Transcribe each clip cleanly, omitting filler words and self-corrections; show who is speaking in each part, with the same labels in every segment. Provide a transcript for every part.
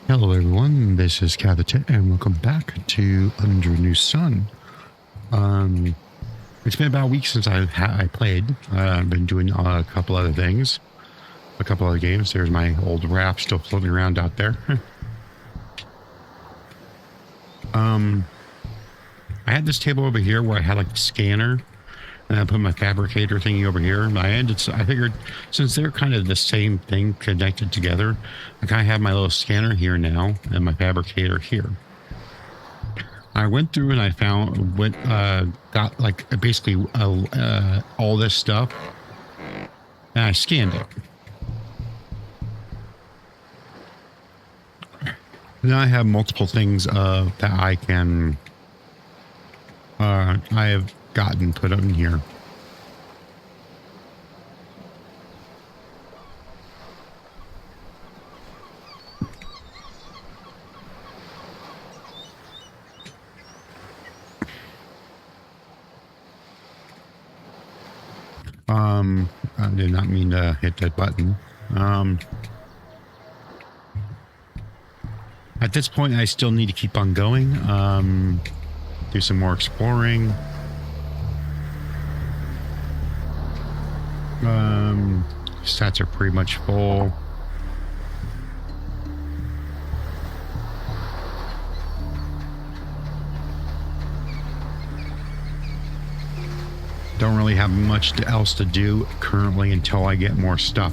Speaker 1: Hello everyone, this is Cavite and welcome back to Under New Sun. It's been about a week since I played. I've been doing a couple other things, a couple other games. There's my old raft still floating around out there. I had this table over here where I had like the scanner and I put my fabricator thingy over here. I figured since they're kind of the same thing connected together, I kind of have my little scanner here now and my fabricator here. I went through and I got like basically all this stuff and I scanned it. Now I have multiple things that I can, I have gotten put in here. I did not mean to hit that button. At this point, I still need to keep on going. Do some more exploring. Stats are pretty much full. Don't really have much else to do currently until I get more stuff.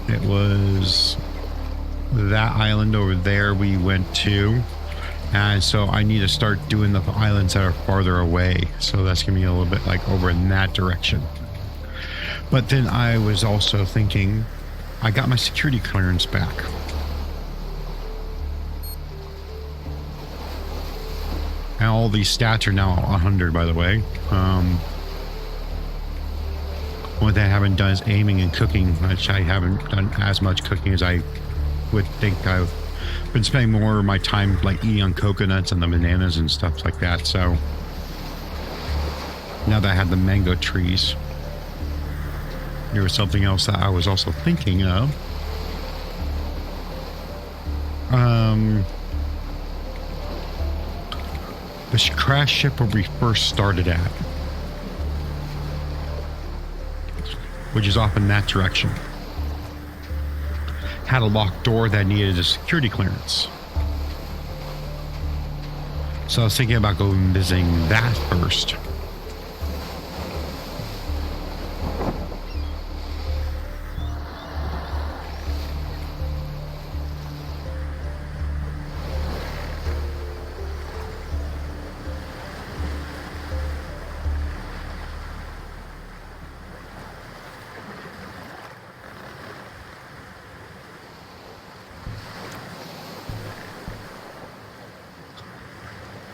Speaker 1: It was that island over there we went to, and so I need to start doing the islands that are farther away. So that's gonna be a little bit like over in that direction. But then I was also thinking, I got my security clearance back. And all these stats are now 100, by the way. What I haven't done is aiming and cooking, which I haven't done as much cooking as I would think. I've been spending more of my time like eating on coconuts and the bananas and stuff like that. So now that I have the mango trees, there was something else that I was also thinking of. The crash ship where we first started at, which is off in that direction, had a locked door that needed a security clearance. So I was thinking about going and visiting that first.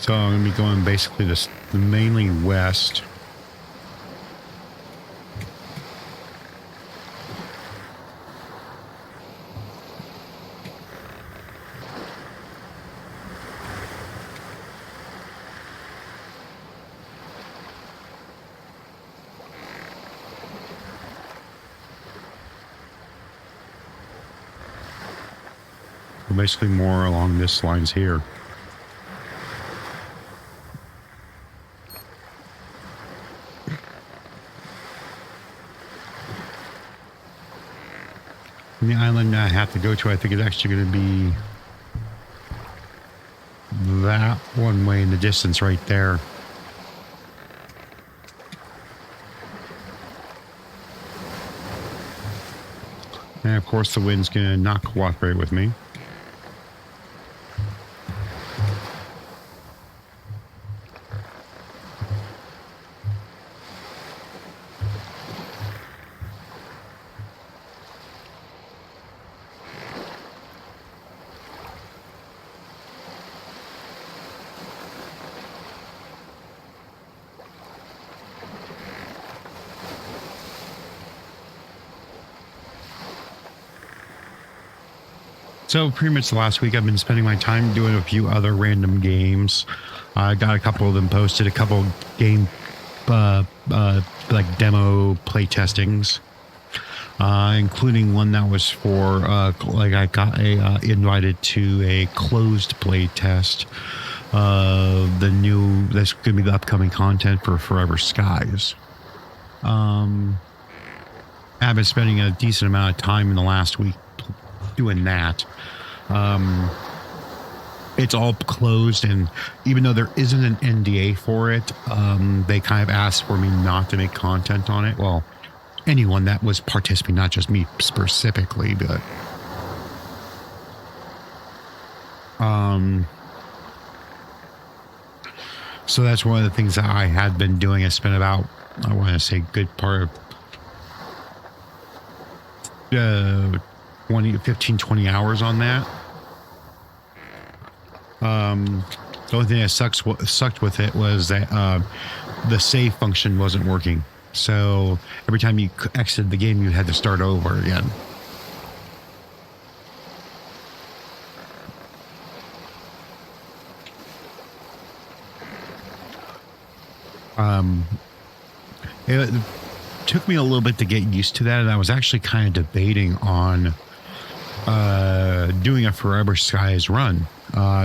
Speaker 1: So I'm going to be going basically this mainly west. Basically more along this lines here. And the island I have to go to, I think, is actually going to be that one way in the distance right there. And of course the wind's going to not cooperate with me. So pretty much the last week I've been spending my time doing a few other random games. I got a couple of them posted, a couple game like demo play testings, including one that was for like I got invited to a closed play test of the new that's going to be the upcoming content for Forever Skies. I've been spending a decent amount of time in the last week doing that. It's all closed, and even though there isn't an NDA for it, they kind of asked for me not to make content on it. Well, anyone that was participating, not just me specifically, but so that's one of the things that I had been doing. I spent about, I want to say, good part of 20 hours on that. The only thing that sucked with it was that the save function wasn't working. So every time you exited the game, you had to start over again. It took me a little bit to get used to that, and I was actually kind of debating on doing a Forever Skies run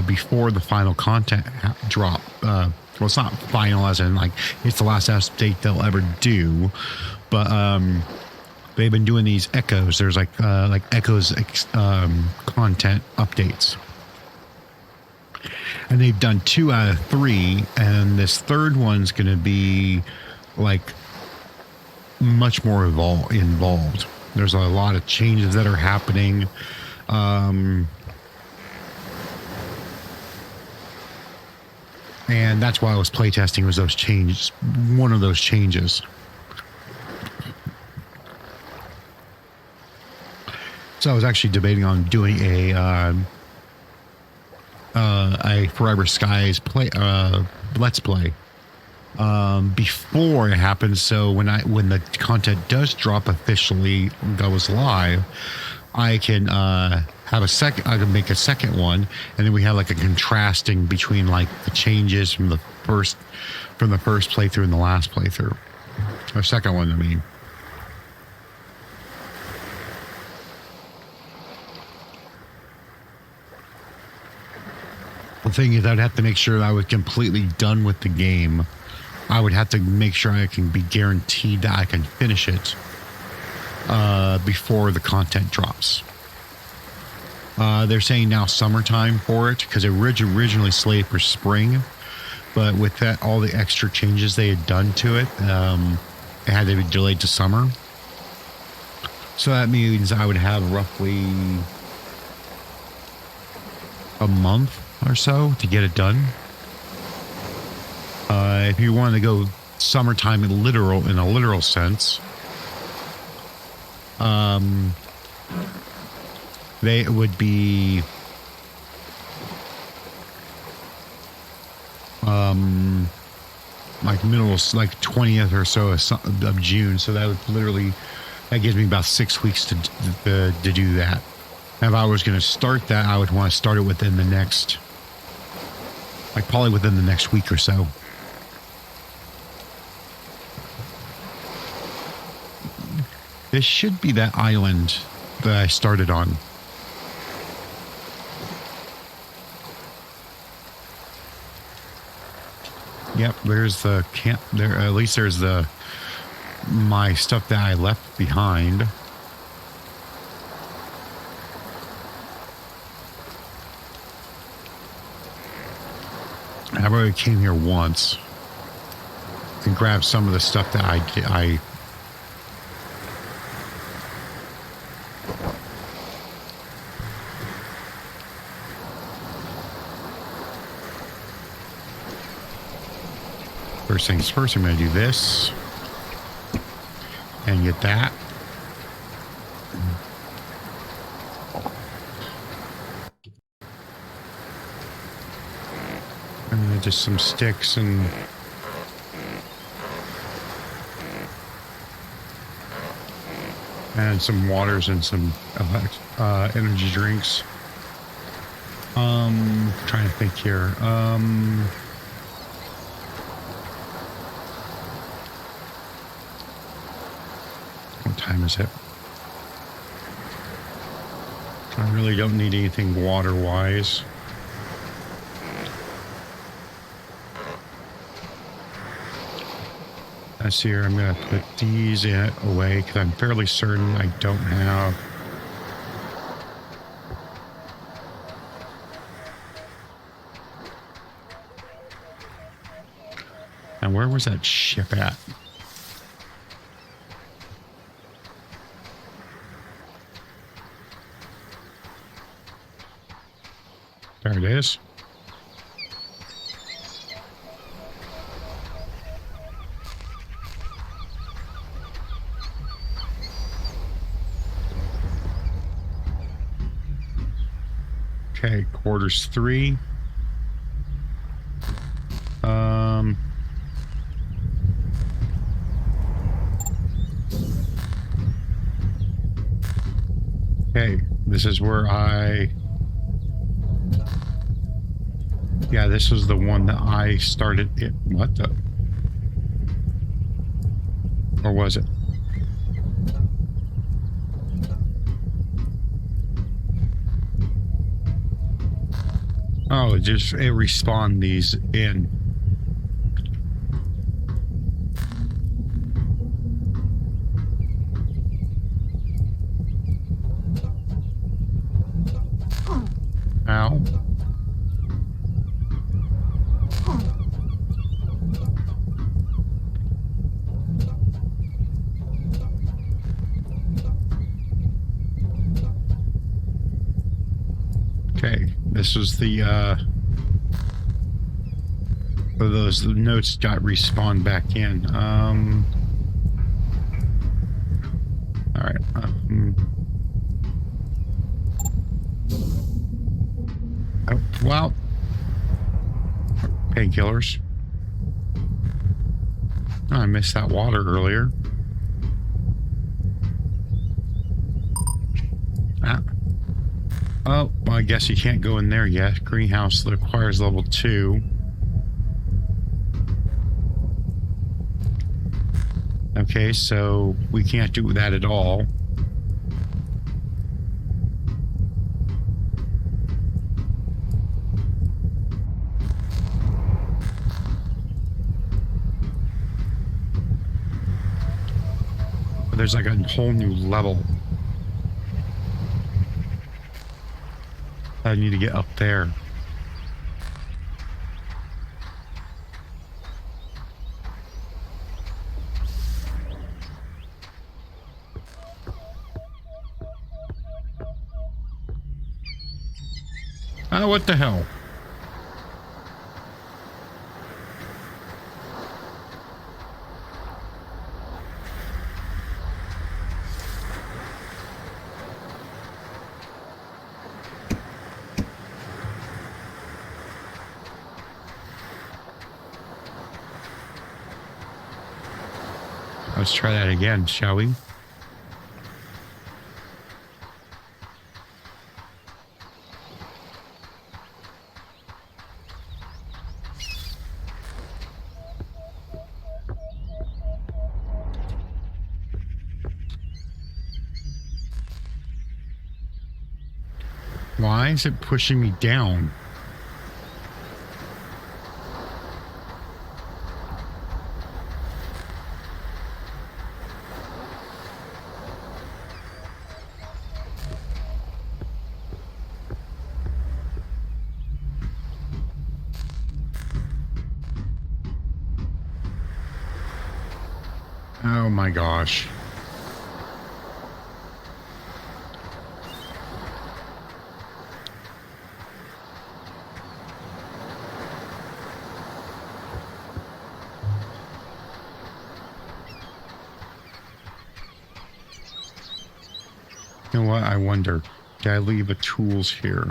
Speaker 1: before the final content drop. Well, it's not final as in like it's the last update they'll ever do, but they've been doing these echoes. There's like echoes content updates, and they've done 2 out of 3, and this third one's going to be like much more involved. There's a lot of changes that are happening. And that's why I was playtesting, was those changes. One of those changes. So I was actually debating on doing a Forever Skies let's play before it happens. So when the content does drop officially, goes live, I can have a second. I can make a second one, and then we have like a contrasting between like the changes from the first playthrough and the last playthrough, or second one. I mean. The thing is, I'd have to make sure I was completely done with the game. I would have to make sure I can be guaranteed that I can finish it before the content drops. They're saying now summertime for it, because it originally slated for spring, but with that, all the extra changes they had done to it, it had to be delayed to summer. So that means I would have roughly a month or so to get it done. If you want to go summertime in a literal sense, they would be like middle, like 20th or so of June. So that gives me about 6 weeks to do that. If I was going to start that, I would want to start it within the next, like probably within the next week or so. This should be that island that I started on. Yep, there's the camp there. At least there's my stuff that I left behind. I've already came here once and grabbed some of the stuff that I First things first, I'm going to do this and get that. And just some sticks and some waters and some energy drinks. Trying to think here. time is it? I really don't need anything water-wise. That's here. I'm going to put these away because I'm fairly certain I don't have... And where was that ship at? There it is. Okay, quarters 3. Okay, this is where yeah, this was the one that I started it. What the? Or was it? Oh, it respawned these in. Ow. Okay, this was the those notes got respawned back in. All right. Oh, well, painkillers. Oh, I missed that water earlier. Ah. Oh, well, I guess you can't go in there yet. Greenhouse requires level 2. Okay, so we can't do that at all. But there's like a whole new level. I need to get up there. Oh, what the hell? Let's try that again, shall we? Why is it pushing me down? Oh my gosh. You know what? I wonder, did I leave the tools here?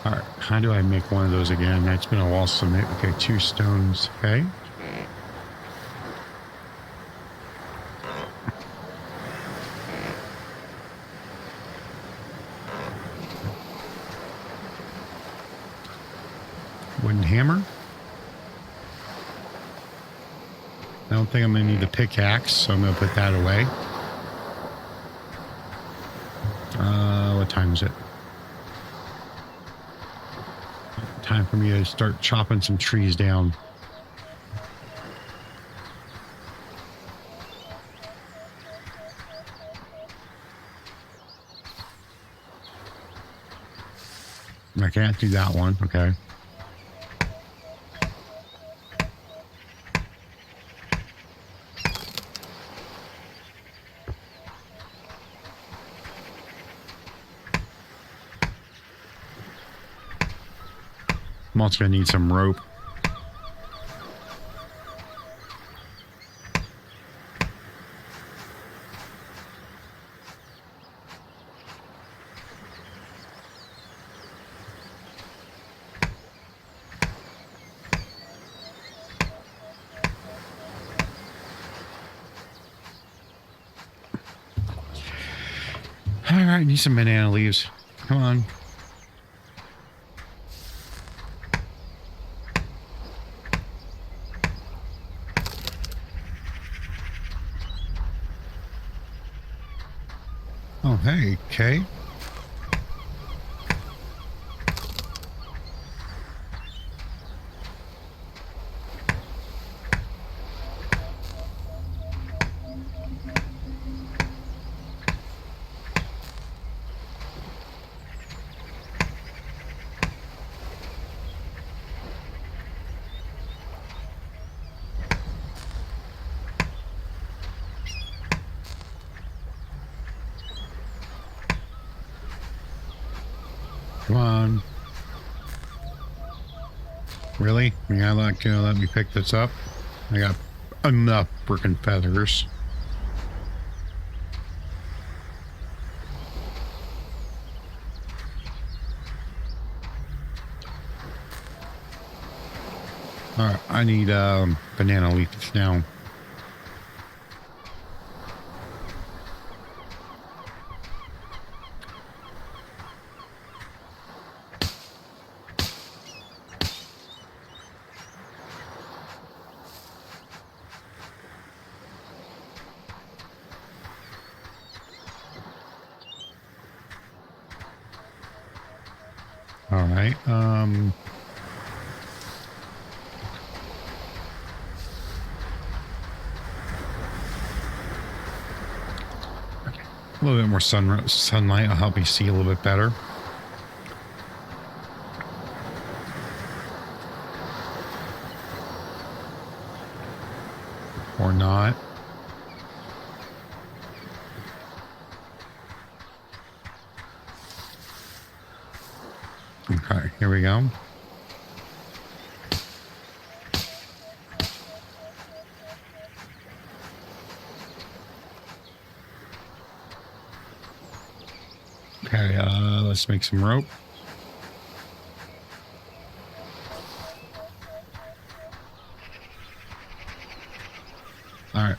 Speaker 1: All right, how do I make one of those again? That's been a while since I made. Okay, 2 stones. Okay. Wooden hammer. I don't think I'm going to need the pickaxe, so I'm going to put that away. What time is it? Time for me to start chopping some trees down. I can't do that one. Okay. I'm also going to need some rope. All right, need some banana leaves. Come on. Oh, hey, Kay. Come on. Really? You're not gonna let me pick this up? I got enough freaking feathers. Alright, I need banana leaves now. Alright, a little bit more sunlight will help me see a little bit better. Or not. Okay, here we go. Okay, let's make some rope. Alright.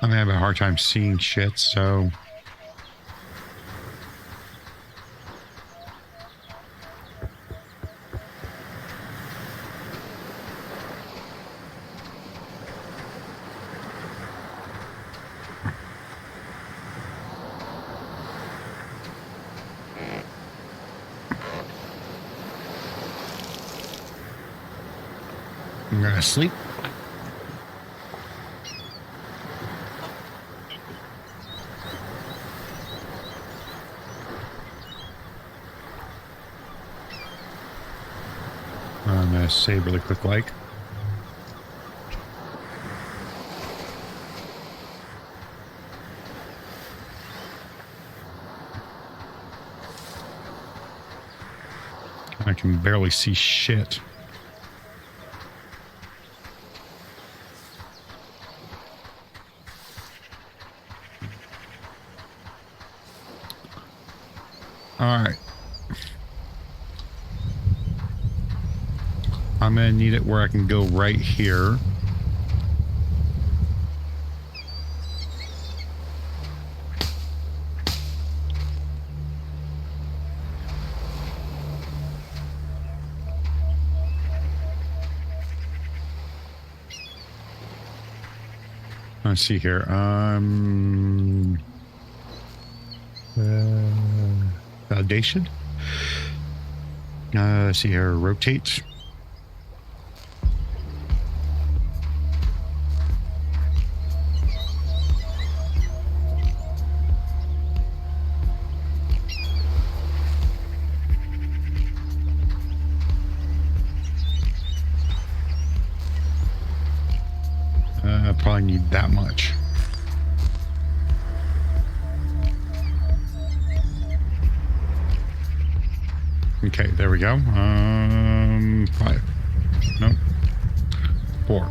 Speaker 1: I'm having a hard time seeing shit, so... I'm gonna sleep. I'm gonna save really quick like. I can barely see shit. All right. I'm going to need it where I can go right here. Let's see here. Foundation. Let's see here. Rotate. Probably need that much. Okay, there we go. 5. Nope. 4.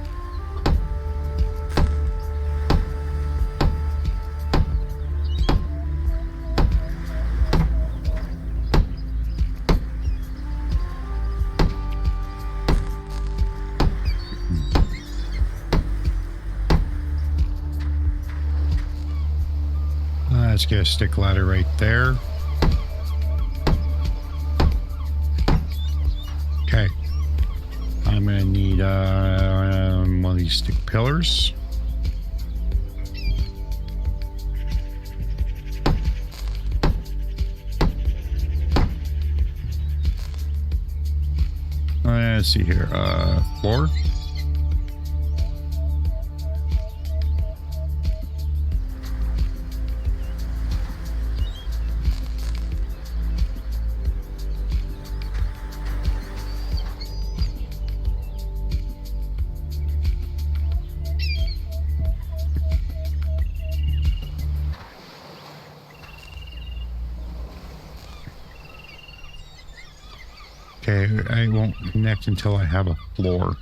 Speaker 1: Let's get a stick ladder right there. Okay. I'm going to need one of these stick pillars. Let's see here. Floor. Okay, I won't connect until I have a floor.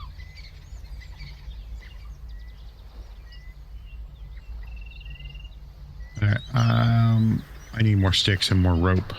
Speaker 1: All right, I need more sticks and more rope.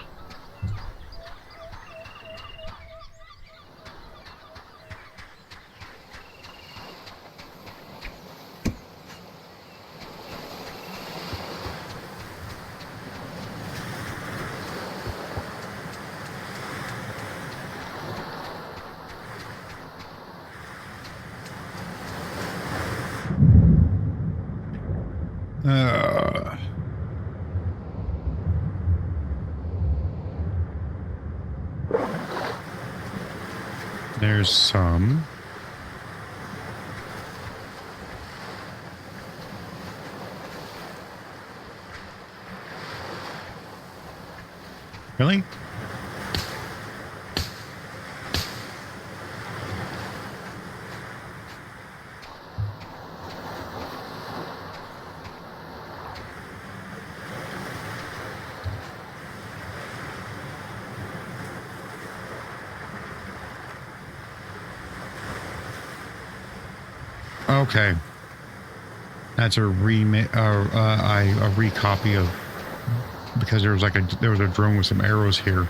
Speaker 1: There's some. Really? Okay. That's a recopy of, because there was a drone with some arrows here.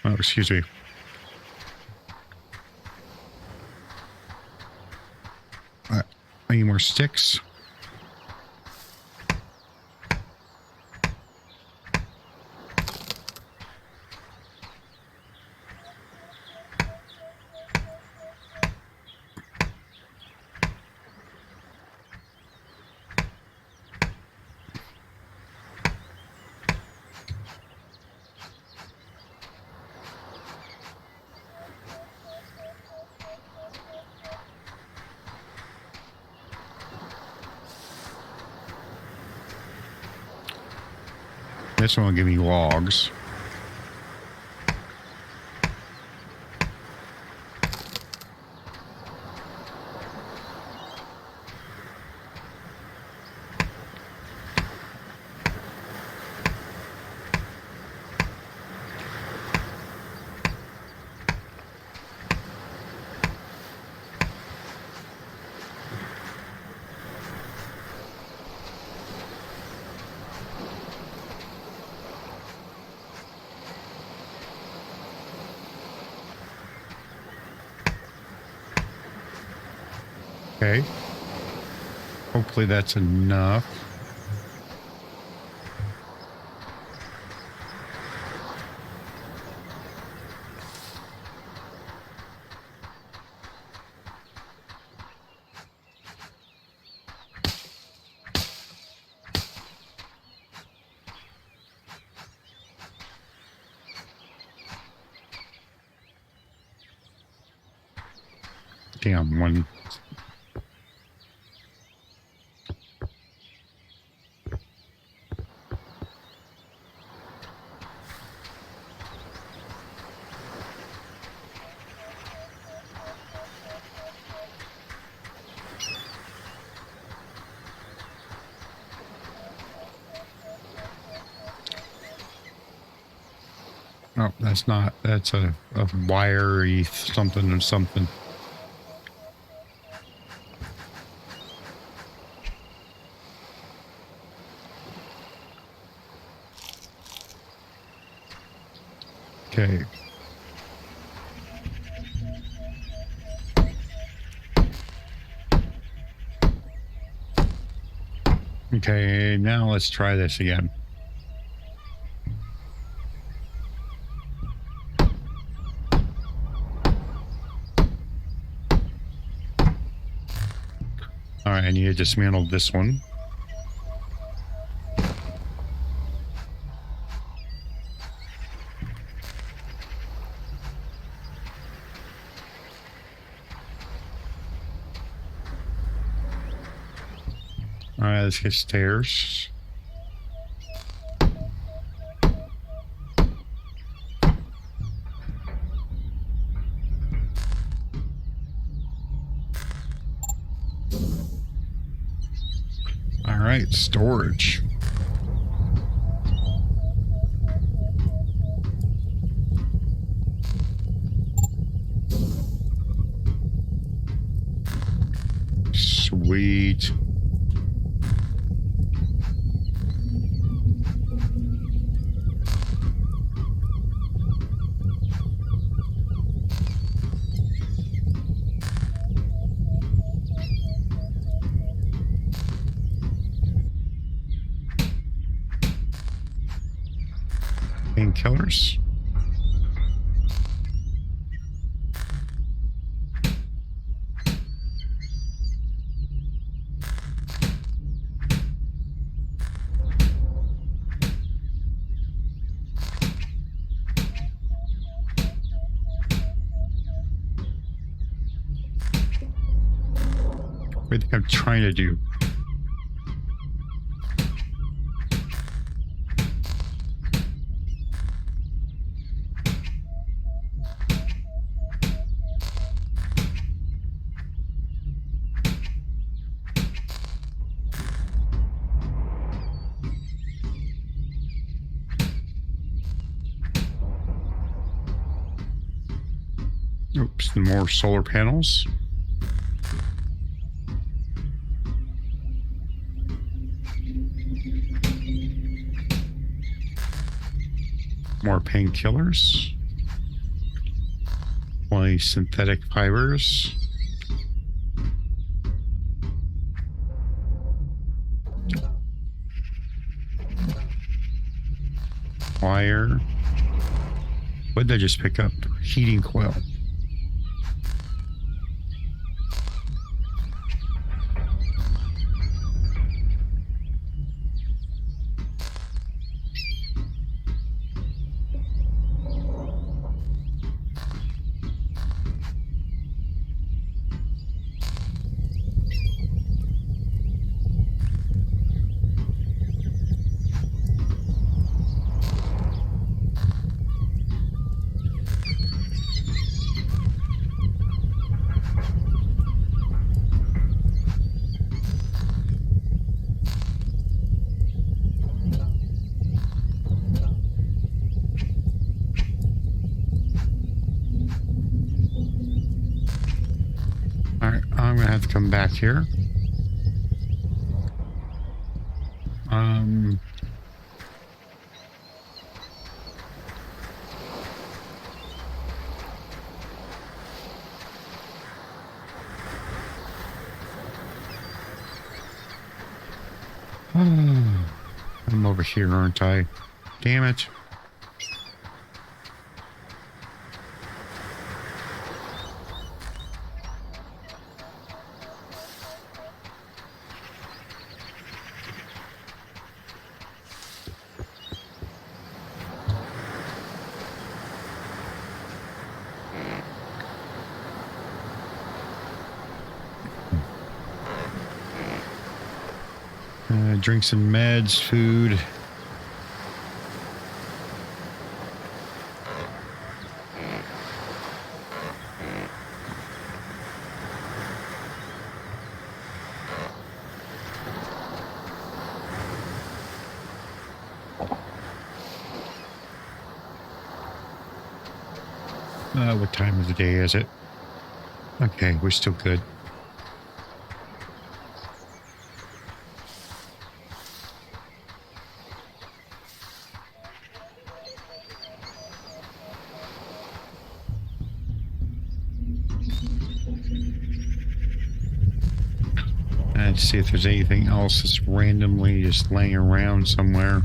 Speaker 1: Oh, excuse me. I need more sticks. This one will give me logs. Okay. Hopefully that's enough. Damn, one. No, that's not. That's a wiry something or something. Okay. Okay, now let's try this again. All right, I need to dismantle this one. All right, let's get stairs. All right, storage. Sweet. Painkillers. What do you think I'm trying to do? Oops, and more solar panels. More painkillers. Only synthetic fibers. Wire. What did I just pick up? Heating coil. All right, I'm gonna have to come back here. I'm over here, aren't I? Damn it. Drink some meds, food. What time of the day is it? Okay, we're still good. Let's see if there's anything else that's randomly just laying around somewhere.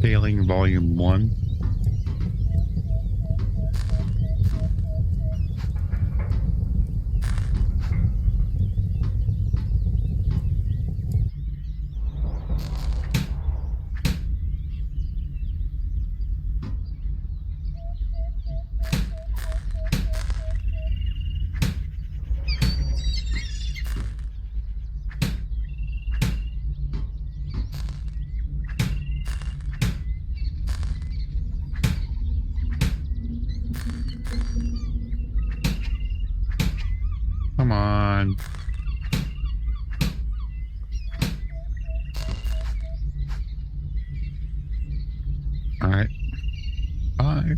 Speaker 1: Failing Volume 1. Come on. All right. 5.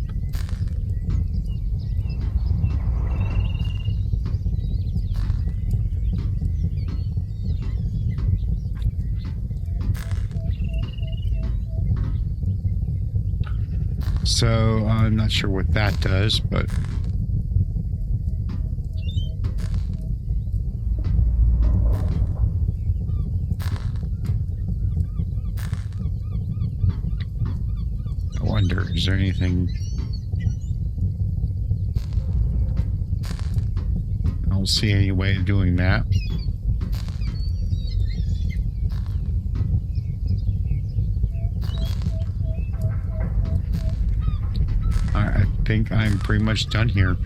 Speaker 1: So I'm not sure what that does, but I wonder, is there anything? I don't see any way of doing that. I think I'm pretty much done here.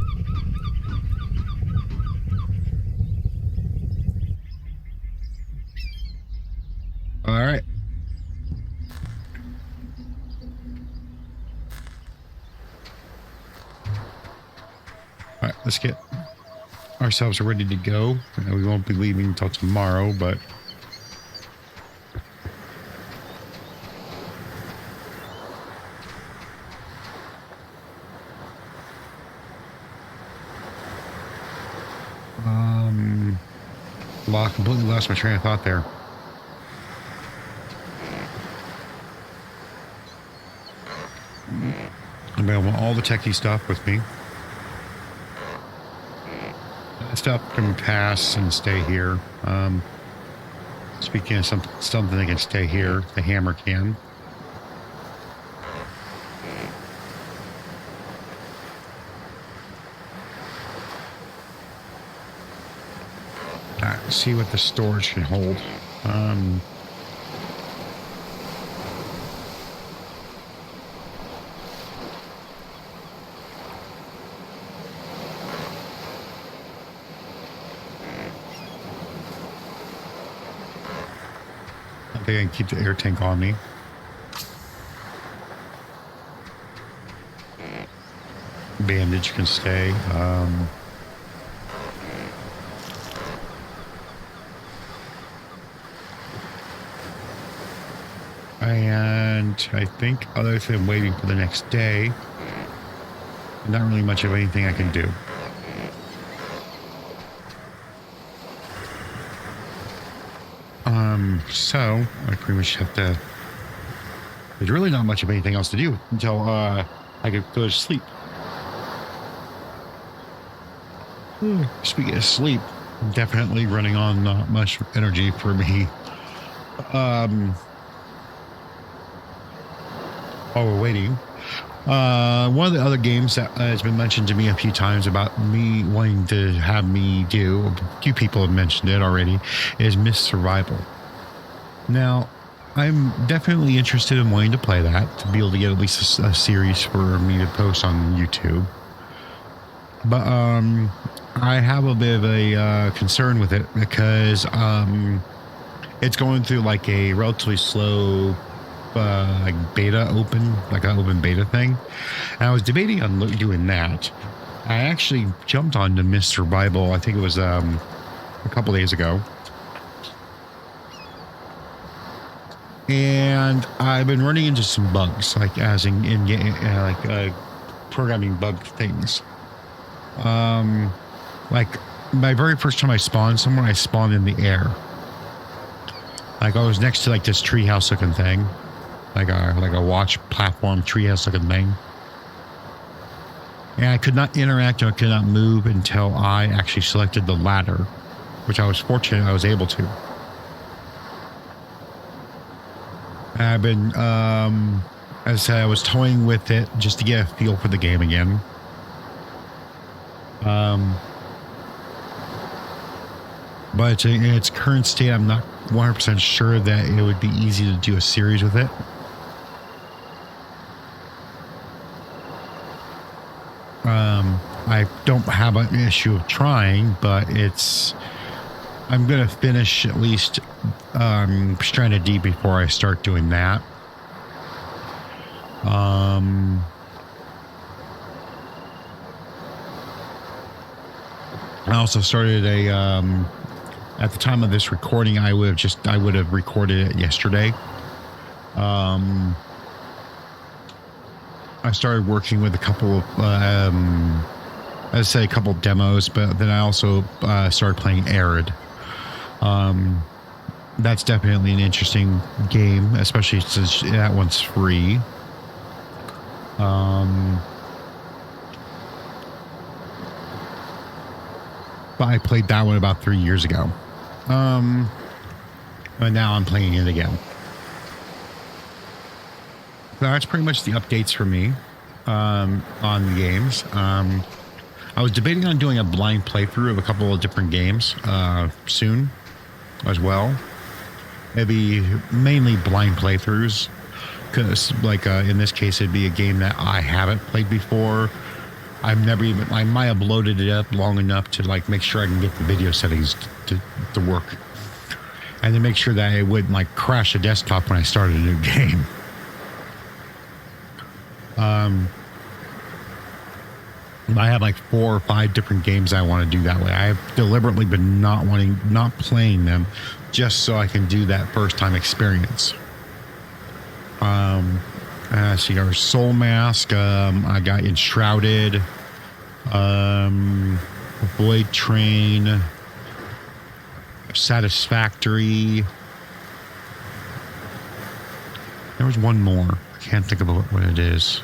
Speaker 1: All right. All right, let's get ourselves ready to go. We won't be leaving until tomorrow, but completely lost my train of thought there. I want all the techie stuff with me. Stuff can pass and stay here. Speaking of something that can stay here, the hammer can. Alright, see what the storage can hold. I think I can keep the air tank on me. Bandage can stay. And I think other than waiting for the next day, not really much of anything I can do. So I pretty much have to, there's really not much of anything else to do until I could go to sleep. Speaking of sleep, definitely running on not much energy for me. Um, while we're waiting, one of the other games that has been mentioned to me a few times about me wanting to have me do, a few people have mentioned it already, is Miss Survival. Now, I'm definitely interested in wanting to play that to be able to get at least a series for me to post on YouTube. But I have a bit of a concern with it because it's going through like a relatively slow like beta open, like an open beta thing. And I was debating on doing that. I actually jumped onto Mr. Bible. I think it was a couple days ago. And I've been running into some bugs, like as in programming bug things. Like my very first time I spawned somewhere, I spawned in the air. Like I was next to like this treehouse looking thing, like a watch platform treehouse looking thing, and I could not interact or I could not move until I actually selected the ladder, which I was fortunate I was able to. I've been, as I said, I was toying with it just to get a feel for the game again. But in its current state, I'm not 100% sure that it would be easy to do a series with it. I don't have an issue of trying, but I'm going to finish at least Stranded Deep before I start doing that. I also started at the time of this recording, I would have recorded it yesterday. I started working with a couple of, I'd say a couple of demos, but then I also started playing Arid. That's definitely an interesting game, especially since that one's free. But I played that one about 3 years ago. But now I'm playing it again. So that's pretty much the updates for me on the games. I was debating on doing a blind playthrough of a couple of different games soon as well. It'd be mainly blind playthroughs because, like in this case, it'd be a game that I haven't played before. I might have loaded it up long enough to like make sure I can get the video settings to work, and to make sure that it wouldn't like crash the desktop when I started a new game. I have like 4 or 5 different games I want to do that way. I've deliberately been not playing them just so I can do that first time experience. See our Soul Mask. I got Enshrouded, Void Train, Satisfactory. There was one more. I can't think of what it is.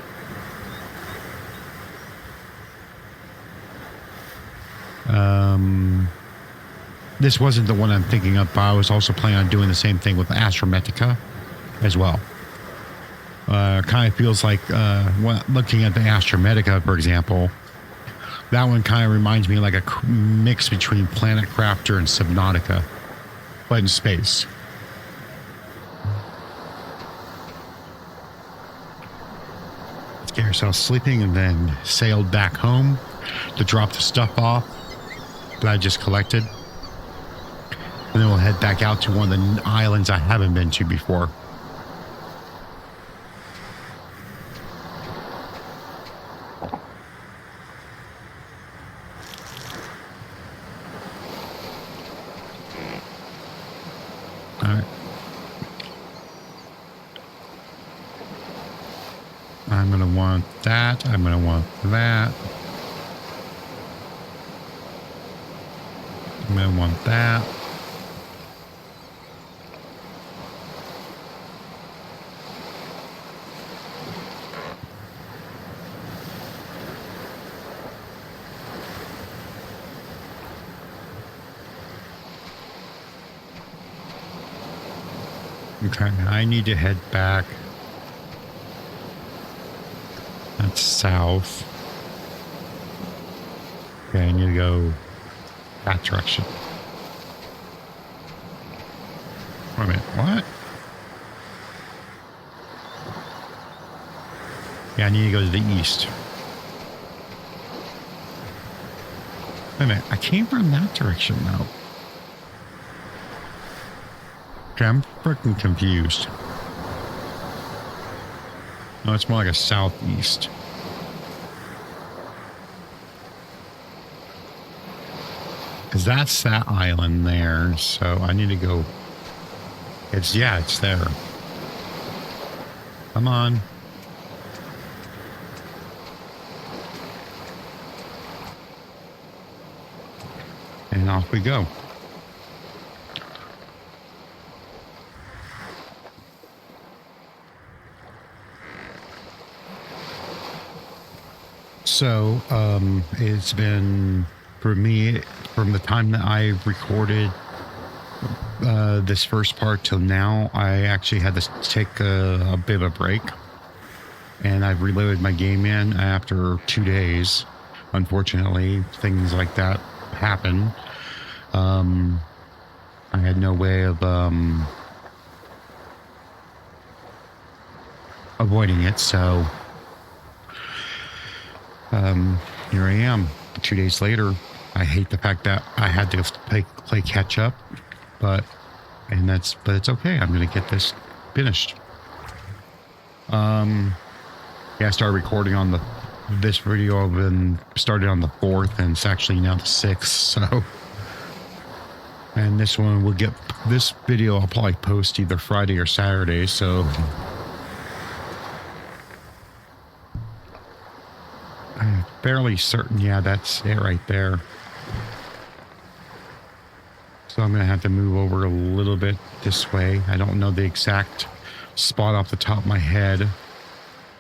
Speaker 1: This wasn't the one I'm thinking of, but I was also planning on doing the same thing with Astrometica as well. Kind of feels like looking at the Astrometica, for example, that one kind of reminds me like a mix between Planet Crafter and Subnautica, but in space. Let's get ourselves sleeping and then sailed back home to drop the stuff off that I just collected. And then we'll head back out to one of the islands I haven't been to before. Alright. I'm going to want that. I'm going to want that. I'm going to want that. Okay, I need to head back. That's south. Okay, I need to go that direction. Wait a minute, what? Yeah, I need to go to the east. Wait a minute, I came from that direction though. Okay, I'm freaking confused. No, it's more like a southeast. Because that's that island there, so I need to go. It's there. Come on. And off we go. So, it's been, for me, from the time that I recorded this first part till now, I actually had to take a bit of a break. And I've reloaded my game in after 2 days. Unfortunately, things like that happen. I had no way of avoiding it, so here I am 2 days later. I hate the fact that I had to play catch up, but it's okay. I'm going to get this finished. Yeah, I started recording on this video and started on the 4th, and it's actually now the 6th. So, and this one will get, this video I'll probably post either Friday or Saturday. So I'm fairly certain. Yeah, that's it right there. So I'm going to have to move over a little bit this way. I don't know the exact spot off the top of my head.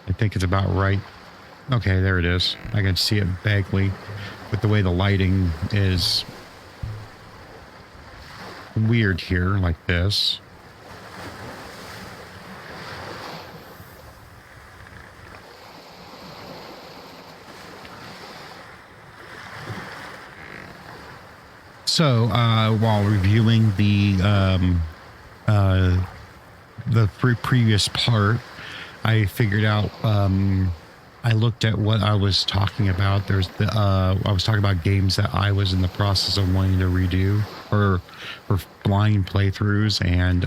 Speaker 1: I think it's about right. Okay, there it is. I can see it vaguely, but the way the lighting is weird here, like this. So, while reviewing the previous part, I figured out, I looked at what I was talking about. There's I was talking about games that I was in the process of wanting to redo or blind playthroughs, and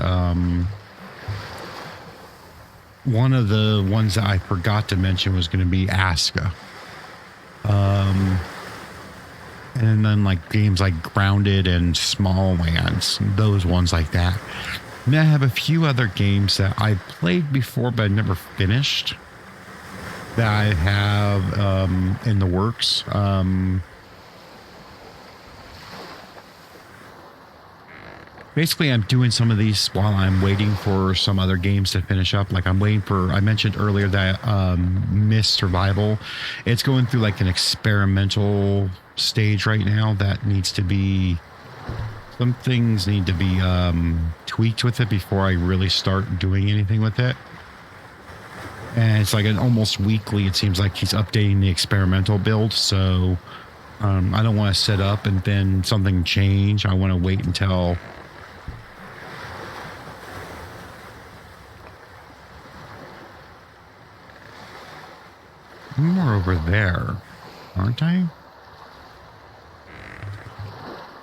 Speaker 1: one of the ones that I forgot to mention was going to be Aska. And then like games like Grounded and Small Lands, those ones like that. And I have a few other games that I played before but I never finished that I have in the works. Basically, I'm doing some of these while I'm waiting for some other games to finish up. Like I'm waiting for, I mentioned earlier that Myst Survival, it's going through like an experimental stage right now that needs to be, some things need to be tweaked with it before I really start doing anything with it. And it's like an almost weekly, it seems like he's updating the experimental build. So I don't want to set up and then something change. I want to wait until I'm more over there, aren't I?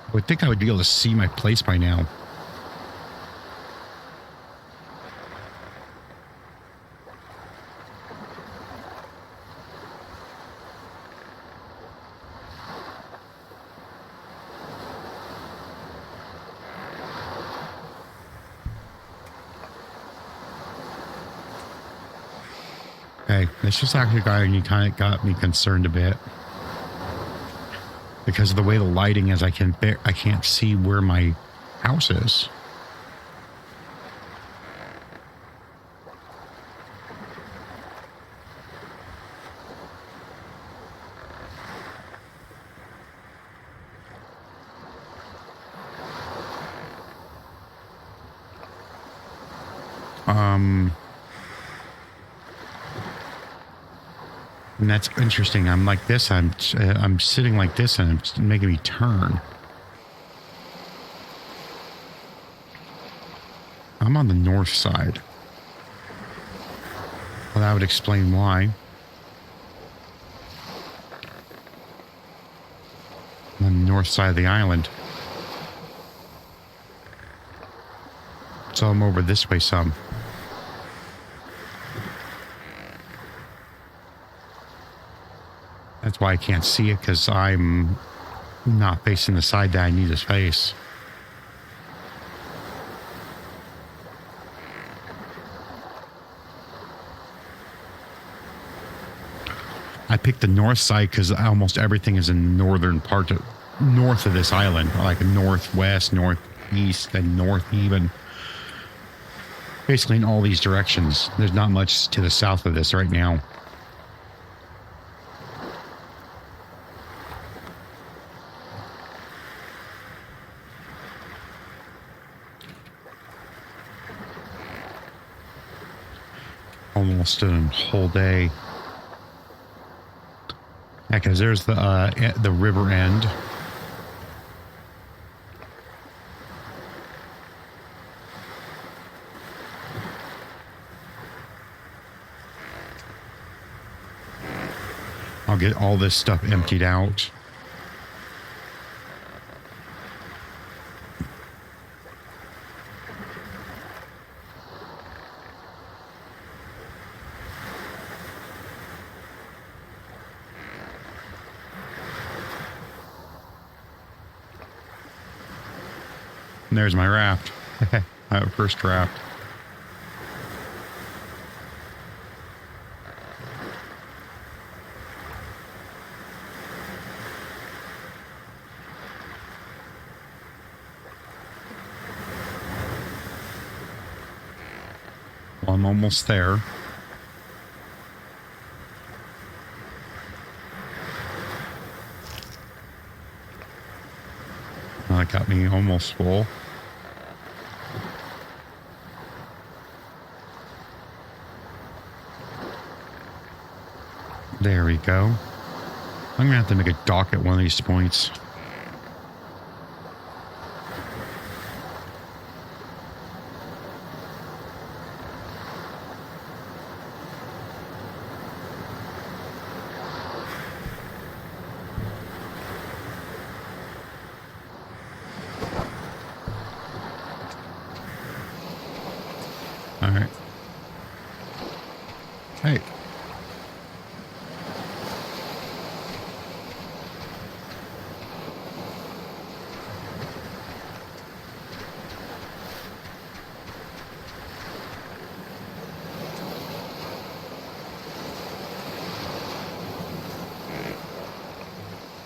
Speaker 1: I would think I would be able to see my place by now. Okay, this just actually kind of got me concerned a bit because of the way the lighting is. I can't see where my house is. And that's interesting. I'm like this. I'm sitting like this, and it's making me turn. I'm on the north side. Well, that would explain why. I'm on the north side of the island. So I'm over this way some. That's why I can't see it, because I'm not facing the side that I need to face. I picked the north side because almost everything is in the northern part of north of this island, like northwest, northeast, and north even. Basically in all these directions. There's not much to the south of this right now. Almost a whole day. Yeah, because there's the river end. I'll get all this stuff emptied out. And there's my raft. My first raft. Well, I'm almost there. That got me almost full. There we go. I'm going to have to make a dock at one of these points. All right. Hey.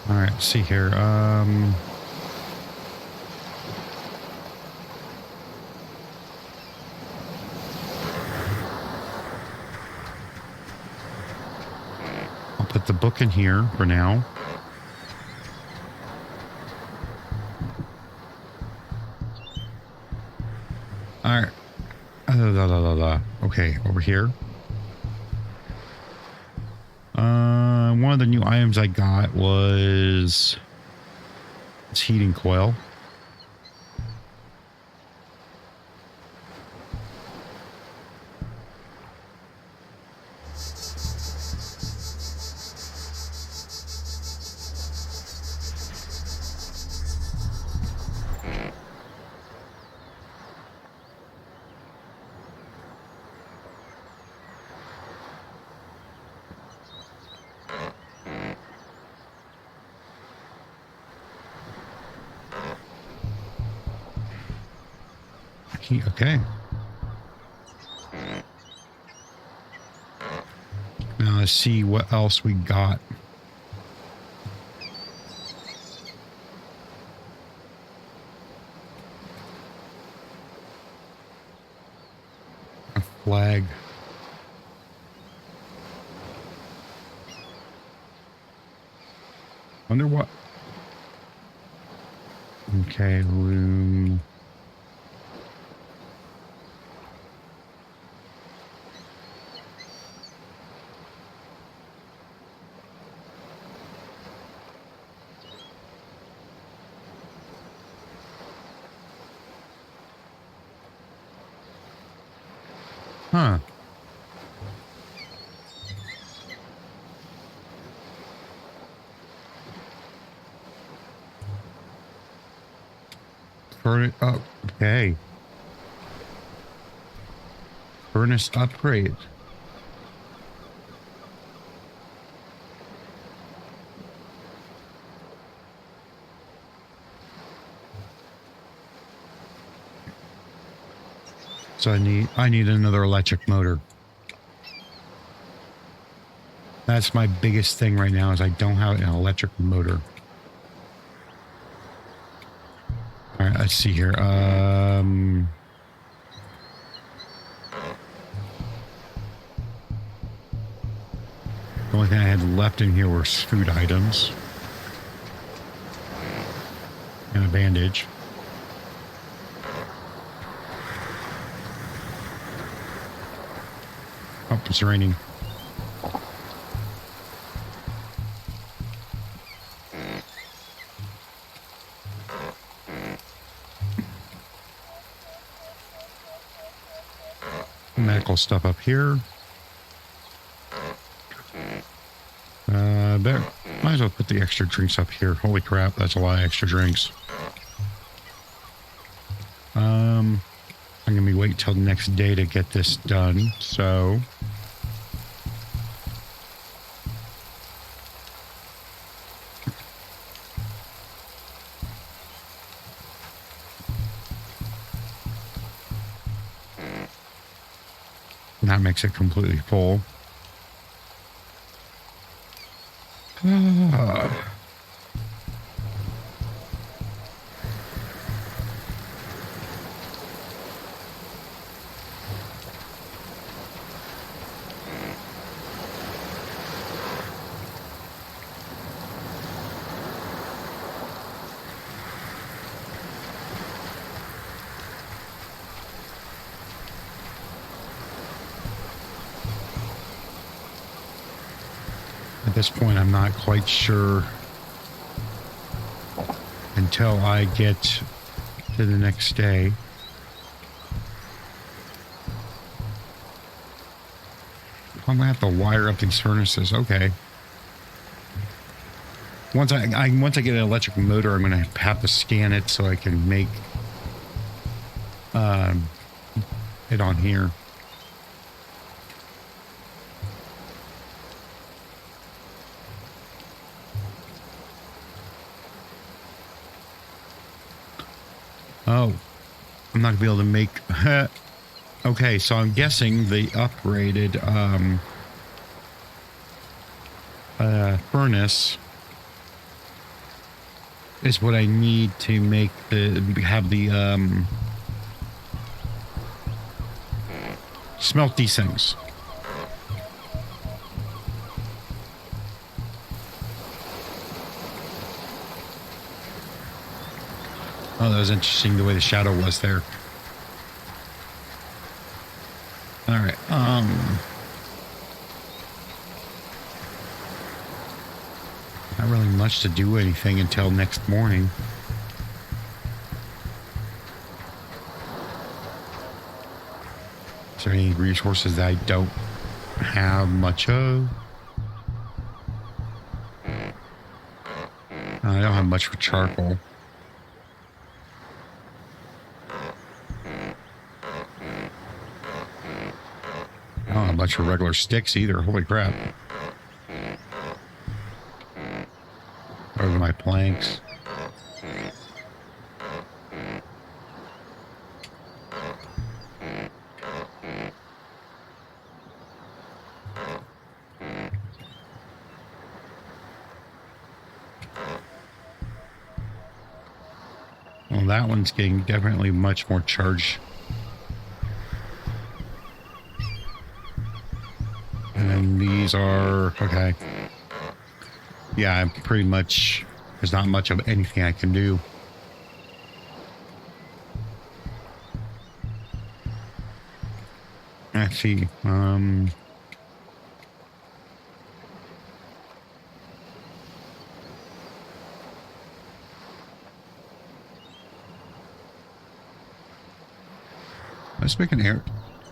Speaker 1: All right, let's see here. I'll put the book in here for now. All right. Okay, over here. One of the new items I got was this heating coil. Okay. Now let's see what else we got. A flag. Wonder what. Okay, room. Huh. Burn it up. Okay. Furnace upgrade. So I need another electric motor. That's my biggest thing right now is I don't have an electric motor. All right, let's see here. The only thing I had left in here were food items and a bandage. Oh, it's raining. Medical stuff up here. There. Might as well put the extra drinks up here. Holy crap, that's a lot of extra drinks. I'm gonna be waiting till the next day to get this done, so that makes it completely full. At this point, I'm not quite sure until I get to the next day. I'm gonna have to wire up these furnaces. Okay. Once I get an electric motor, I'm gonna have to scan it so I can make it on here. Oh, I'm not gonna be able to make. Okay, so I'm guessing the upgraded furnace is what I need to make have the smelt these things. Oh, that was interesting the way the shadow was there. All right. Not really much to do anything until next morning. Is there any resources that I don't have much of? I don't have much for charcoal. I don't have much for regular sticks either. Holy crap. Those are my planks. Well, that one's getting definitely much more charge. And then these are, okay. Yeah, I'm pretty much, there's not much of anything I can do. Let's see. Let's make an air.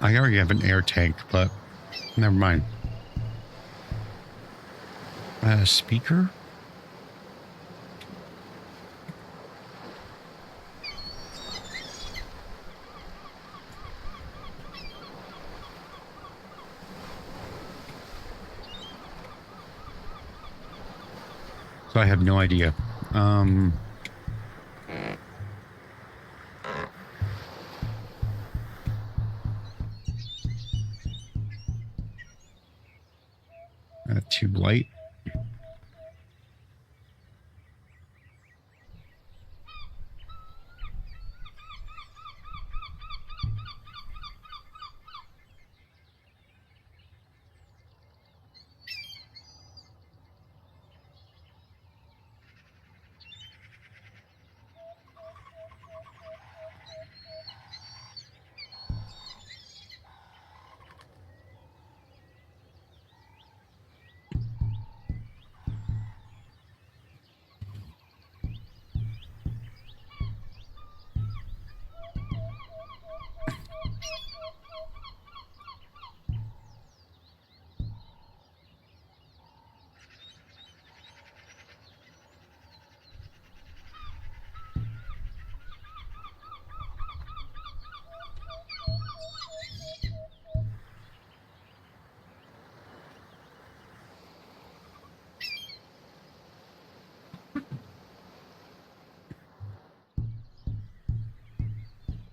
Speaker 1: I already have an air tank, but never mind. Speaker? So I have no idea. Tube light.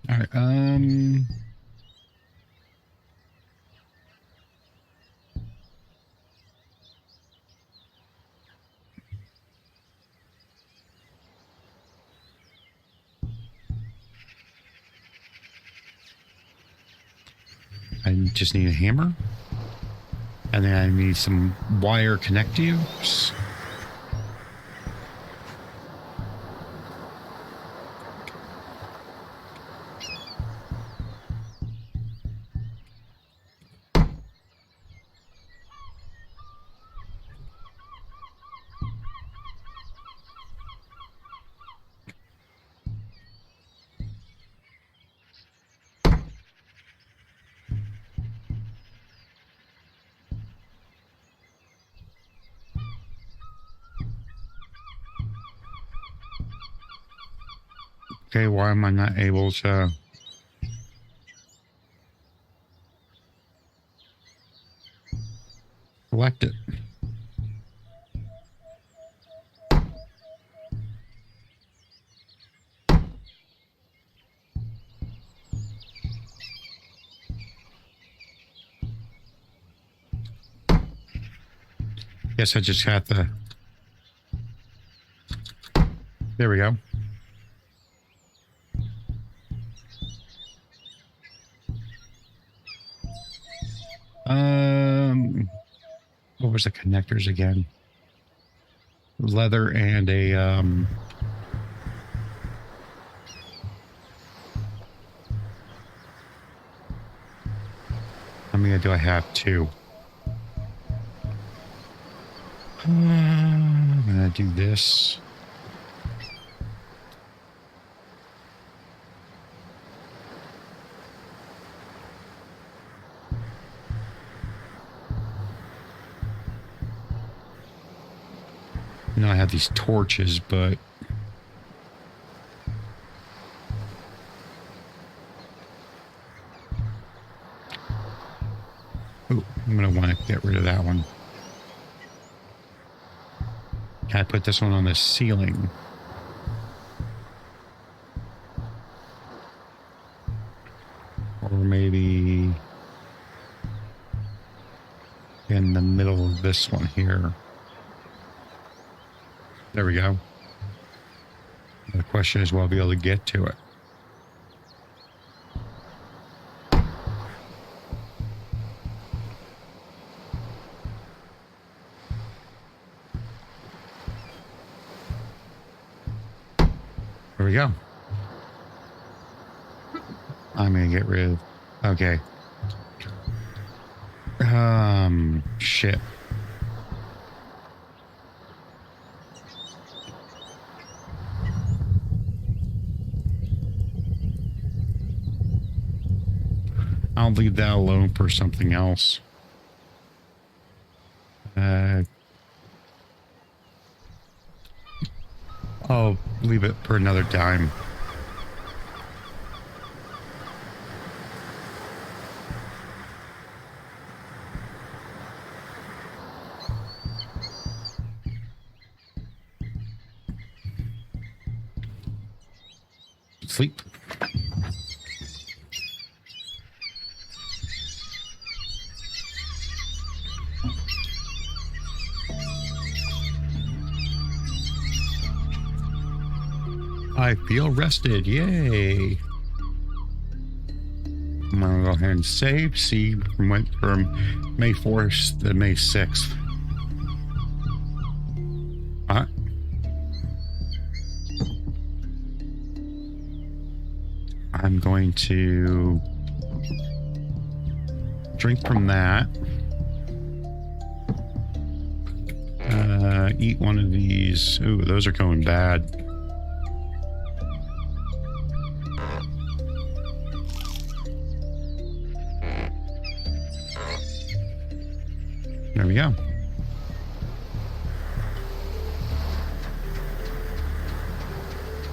Speaker 1: All right. I just need a hammer. And then I need some wire connectives. Okay, why am I not able to select it? Guess I just have to. There we go. What was the connectors again? Leather and a how many do I have? Two. I'm gonna do this. I have these torches, but oh, I'm going to want to get rid of that one. Can I put this one on the ceiling? Or maybe in the middle of this one here. There we go. The question is, will I be able to get to it? There we go. I'm gonna get rid of. Okay. Shit. I'll leave that alone for something else. I'll leave it for another time. Sleep. I feel rested. Yay. I'm going to go ahead and save. See, went from May 4th to May 6th. I'm going to drink from that. Eat one of these. Ooh, those are going bad. There we go.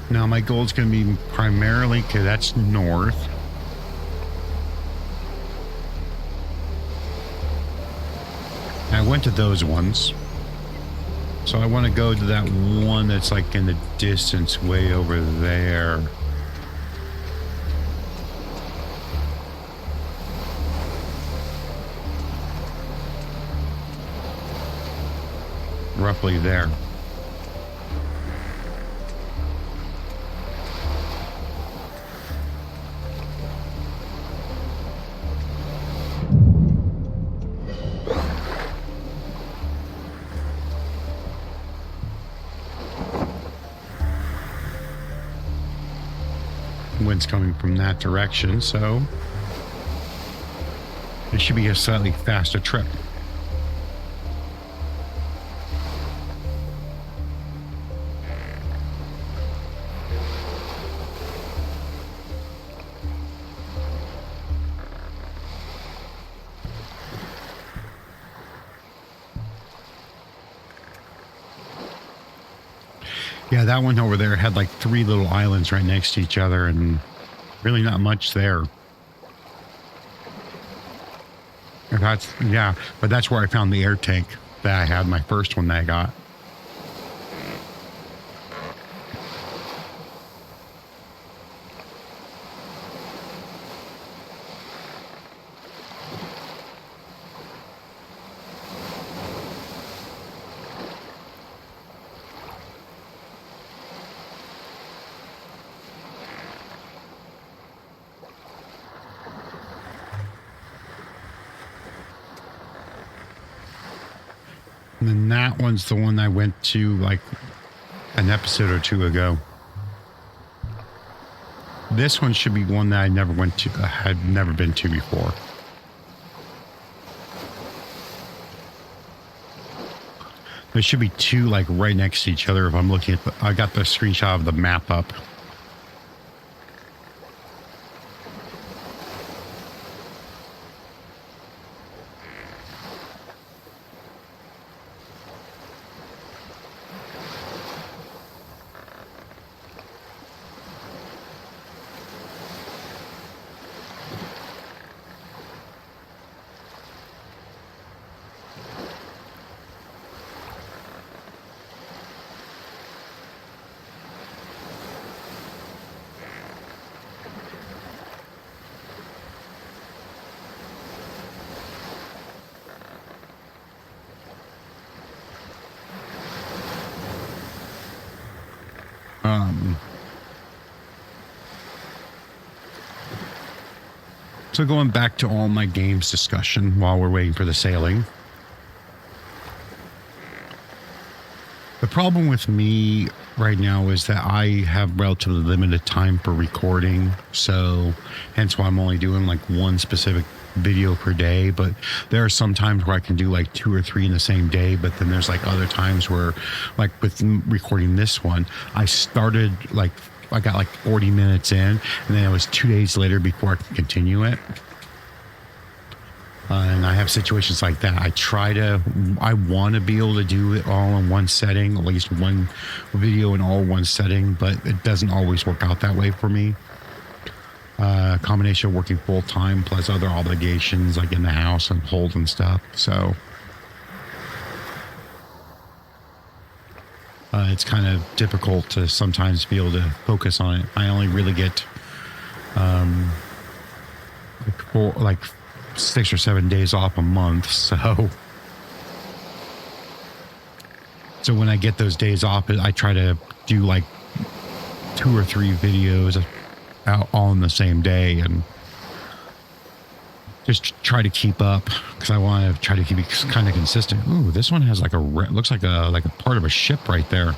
Speaker 1: Now my goal is going to be primarily, okay, that's north. I went to those ones. So I want to go to that one that's like in the distance way over there. Roughly there. Wind's coming from that direction, so it should be a slightly faster trip. Yeah, that one over there had like 3 little islands right next to each other and really not much there. But that's where I found the air tank that I had, my first one that I got. And then that one's the one I went to like an episode or 2 ago. This one should be one that I never went to, I had never been to before. There should be 2 like right next to each other if I'm looking at I got the screenshot of the map up. So going back to all my games discussion while we're waiting for the sailing. The problem with me right now is that I have relatively limited time for recording. So hence why I'm only doing like one specific video per day. But there are some times where I can do like 2 or 3 in the same day. But then there's like other times where like with recording this one, I started like I got like 40 minutes in and then it was 2 days later before I could continue it. And I have situations like that. I want to be able to do it all in one setting, at least one video in all one setting, but it doesn't always work out that way for me. Combination of working full time plus other obligations like in the house and hold and stuff. So it's kind of difficult to sometimes be able to focus on it. I only really get like 6 or 7 days off a month. So when I get those days off, I try to do like 2 or 3 videos out all in the same day and just try to keep up because I want to try to keep it kind of consistent. Ooh, this one has like looks like a part of a ship right there.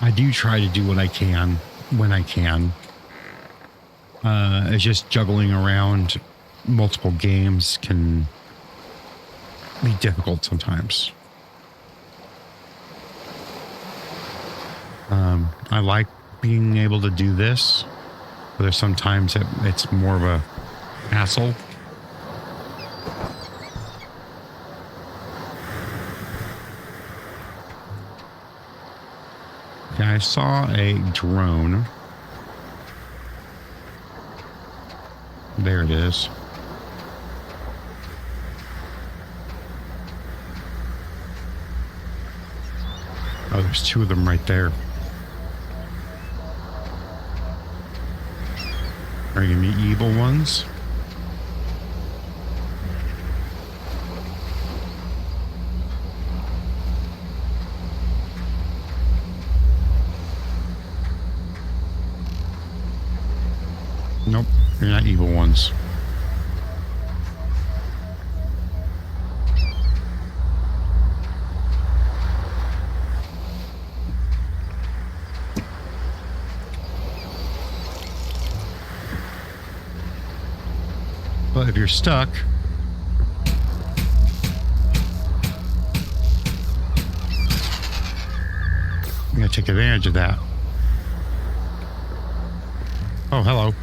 Speaker 1: I do try to do what I can when I can. It's just juggling around multiple games can be difficult sometimes. I like being able to do this, but there's sometimes it's more of a hassle. Okay, I saw a drone. There it is. Oh, there's 2 of them right there. Are you gonna be evil ones? Nope, you're not evil ones. But if you're stuck, you gotta take advantage of that. Oh, hello.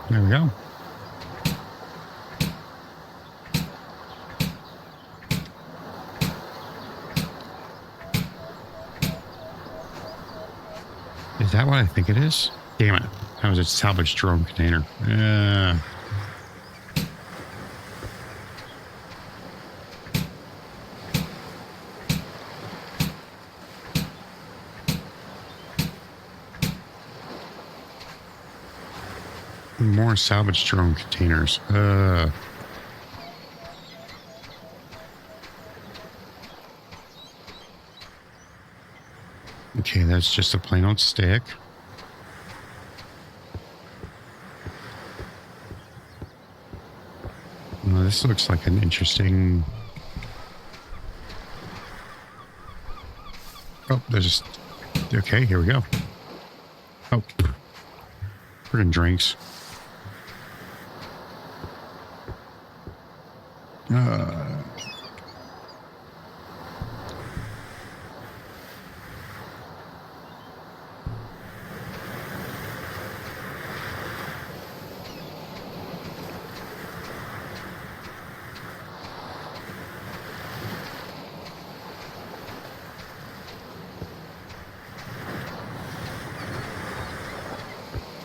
Speaker 1: There we go. Is that what I think it is? Damn it. That was a salvage drone container. More salvage drone containers. Okay, that's just a plain old stick. Well, this looks like an interesting... Oh, there's just... Okay, here we go. Oh. Friggin' drinks.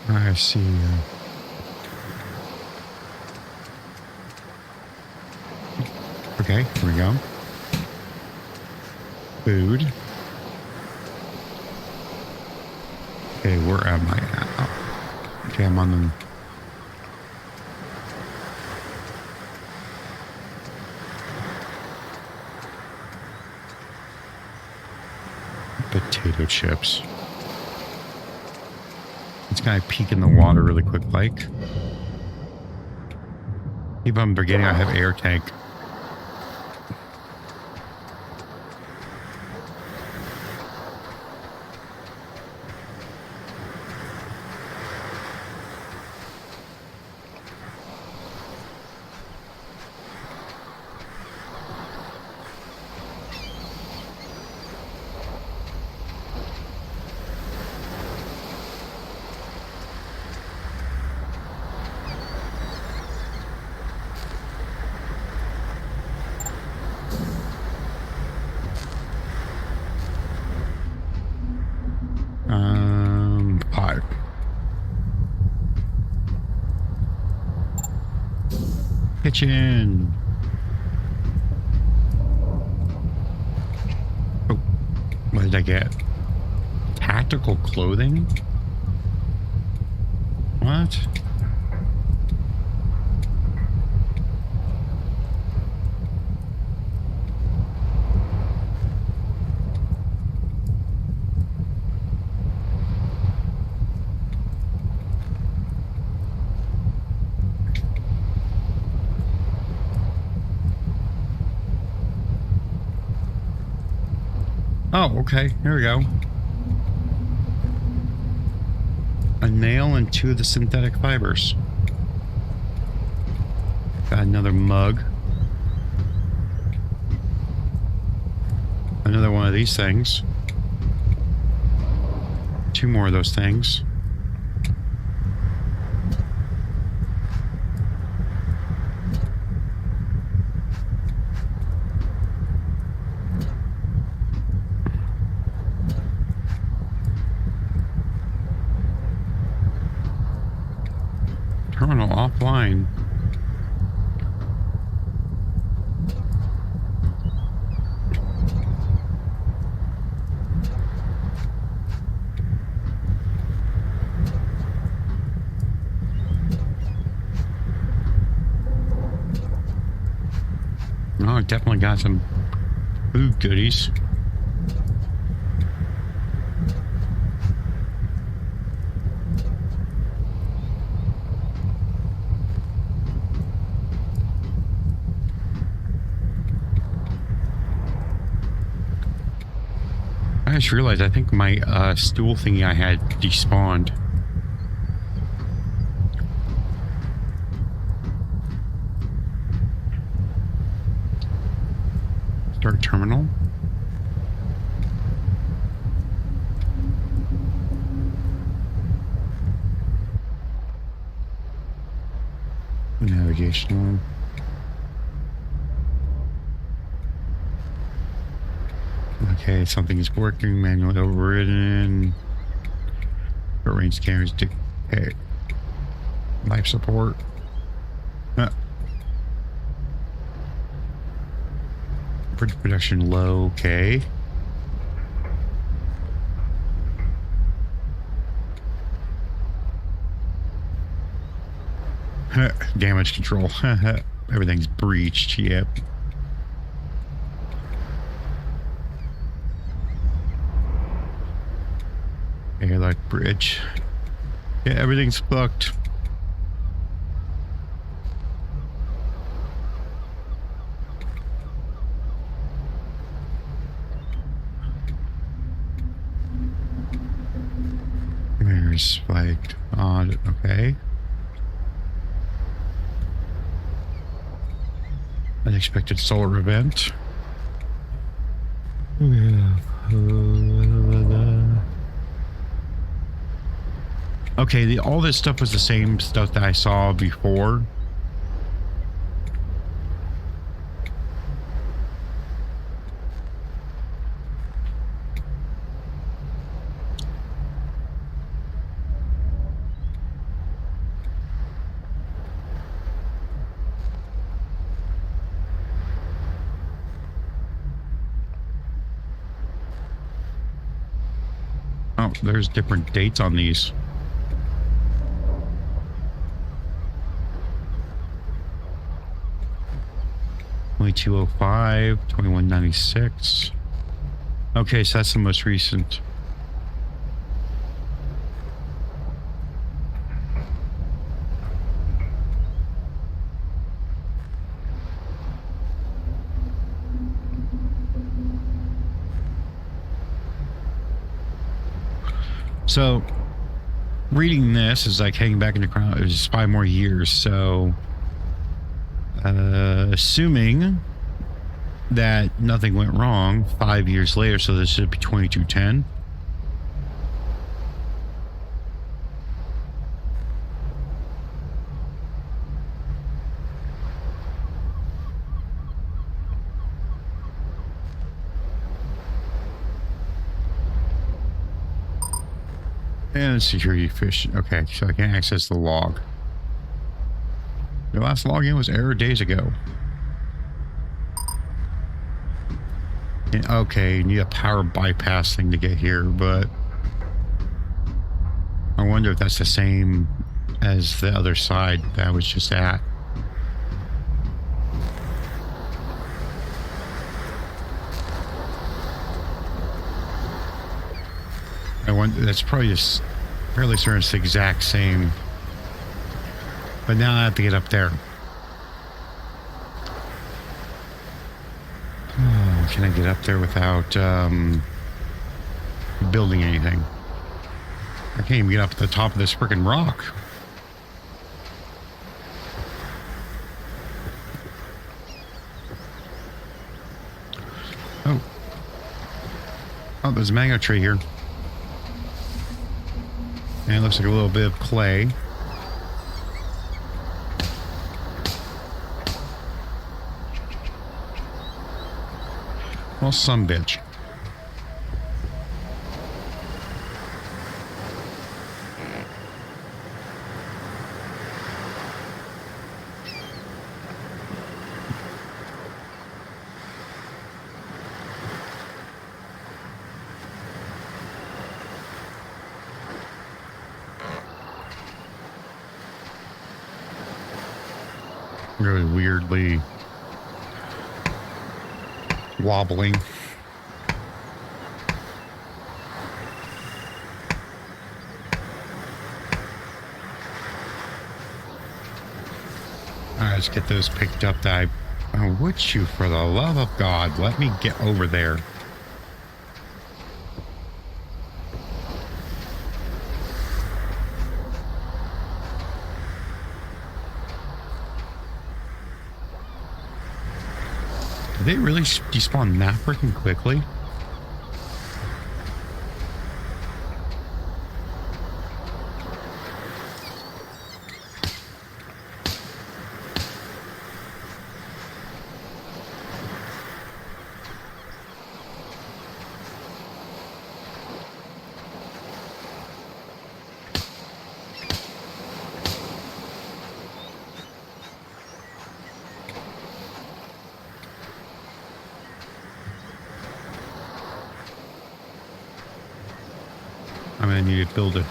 Speaker 1: I see. Okay, here we go. Food. Okay, where am I at? Oh, okay, I'm on the... Potato chips. Let's kind of peek in the water really quick, like. If I'm forgetting I have air tank. Pot. Kitchen. Oh, what did I get? Tactical clothing? What? Oh, okay. Here we go. A nail and 2 of the synthetic fibers. Got another mug. Another one of these things. 2 more of those things. Terminal offline. Oh, definitely got some food goodies. I just realized I think my stool thingy I had despawned. Start terminal. Navigational. Okay, something is working. Manually overridden. Short range cameras. Okay. Life support. Production low. Okay. Damage control. Everything's breached. Yep. Airlock bridge. Yeah, everything's fucked. Mirrors spiked. Odd. Okay. Unexpected solar event. Okay, all this stuff was the same stuff that I saw before. Oh, there's different dates on these. $22.05, $21.96. Okay, so that's the most recent. So reading this is like hanging back in the crowd. It was 5 more years. So assuming that nothing went wrong 5 years later, so this should be 2210. And security fish. Okay, so I can't access the log. The last login was error days ago. Okay, you need a power bypass thing to get here, but I wonder if that's the same as the other side that I was just at. I wonder, that's probably just fairly certain it's the exact same. But now I have to get up there. Oh, can I get up there without building anything? I can't even get up to the top of this freaking rock. Oh. Oh, there's a mango tree here. And it looks like a little bit of clay. Well, some bitch. Really weirdly wobbling. All right, let's get those picked up. That oh, would you, for the love of God, let me get over there. Did they really despawn that freaking quickly? I'm gonna need to build a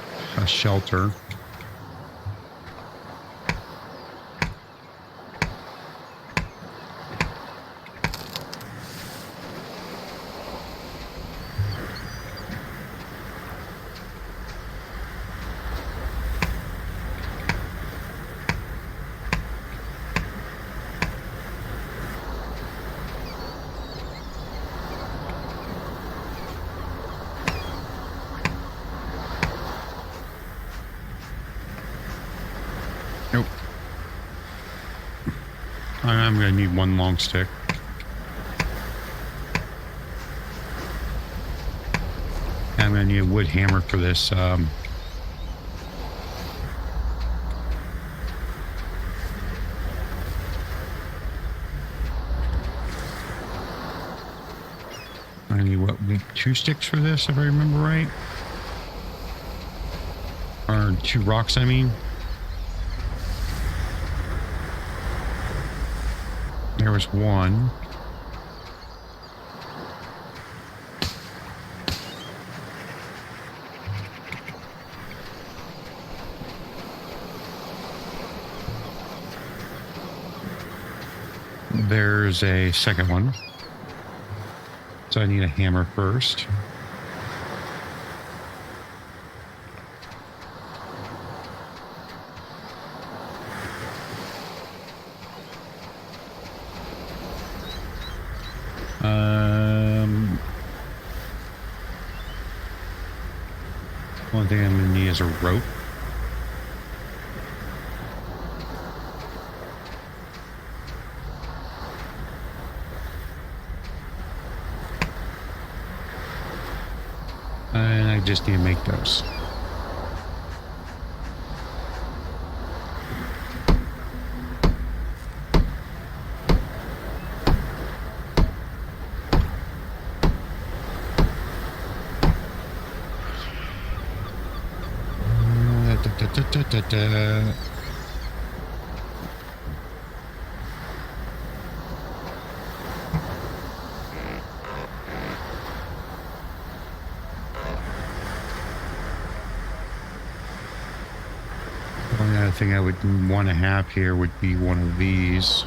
Speaker 1: shelter. Nope. I'm gonna need one long stick. I'm gonna need a wood hammer for this. I need what, 2 sticks for this, if I remember right, or 2 rocks. I mean. There was 1. There's a second one. So I need a hammer first. One thing I'm going to need is a rope. And I just need to make those. The only other thing I would want to have here would be one of these.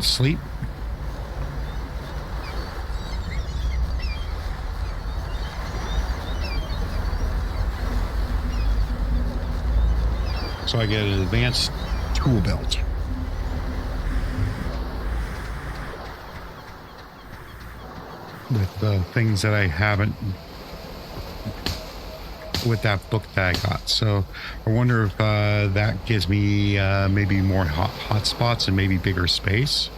Speaker 1: Sleep. So I get an advanced tool belt. With the things that I haven't with that book that I got. So I wonder if that gives me maybe more hot spots and maybe bigger space.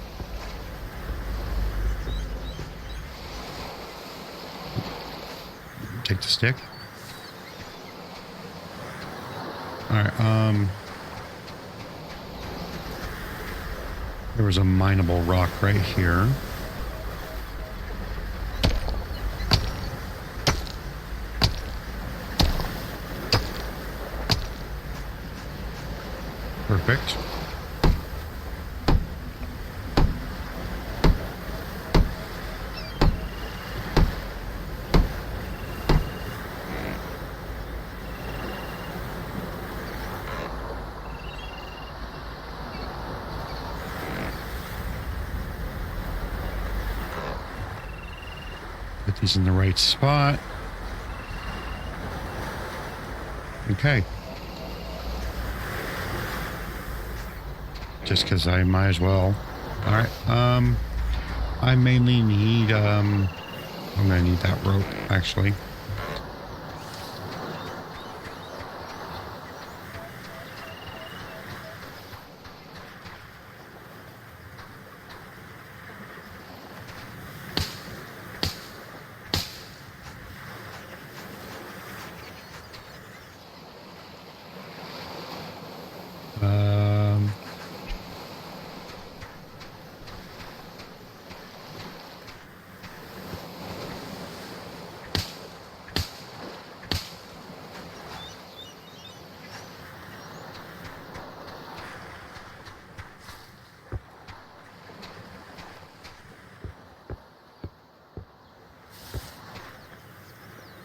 Speaker 1: Take the stick. All right. There was a mineable rock right here. Perfect. Put these in the right spot. Okay. Just because I might as well. All right. I mainly need, I'm going to need that rope, actually.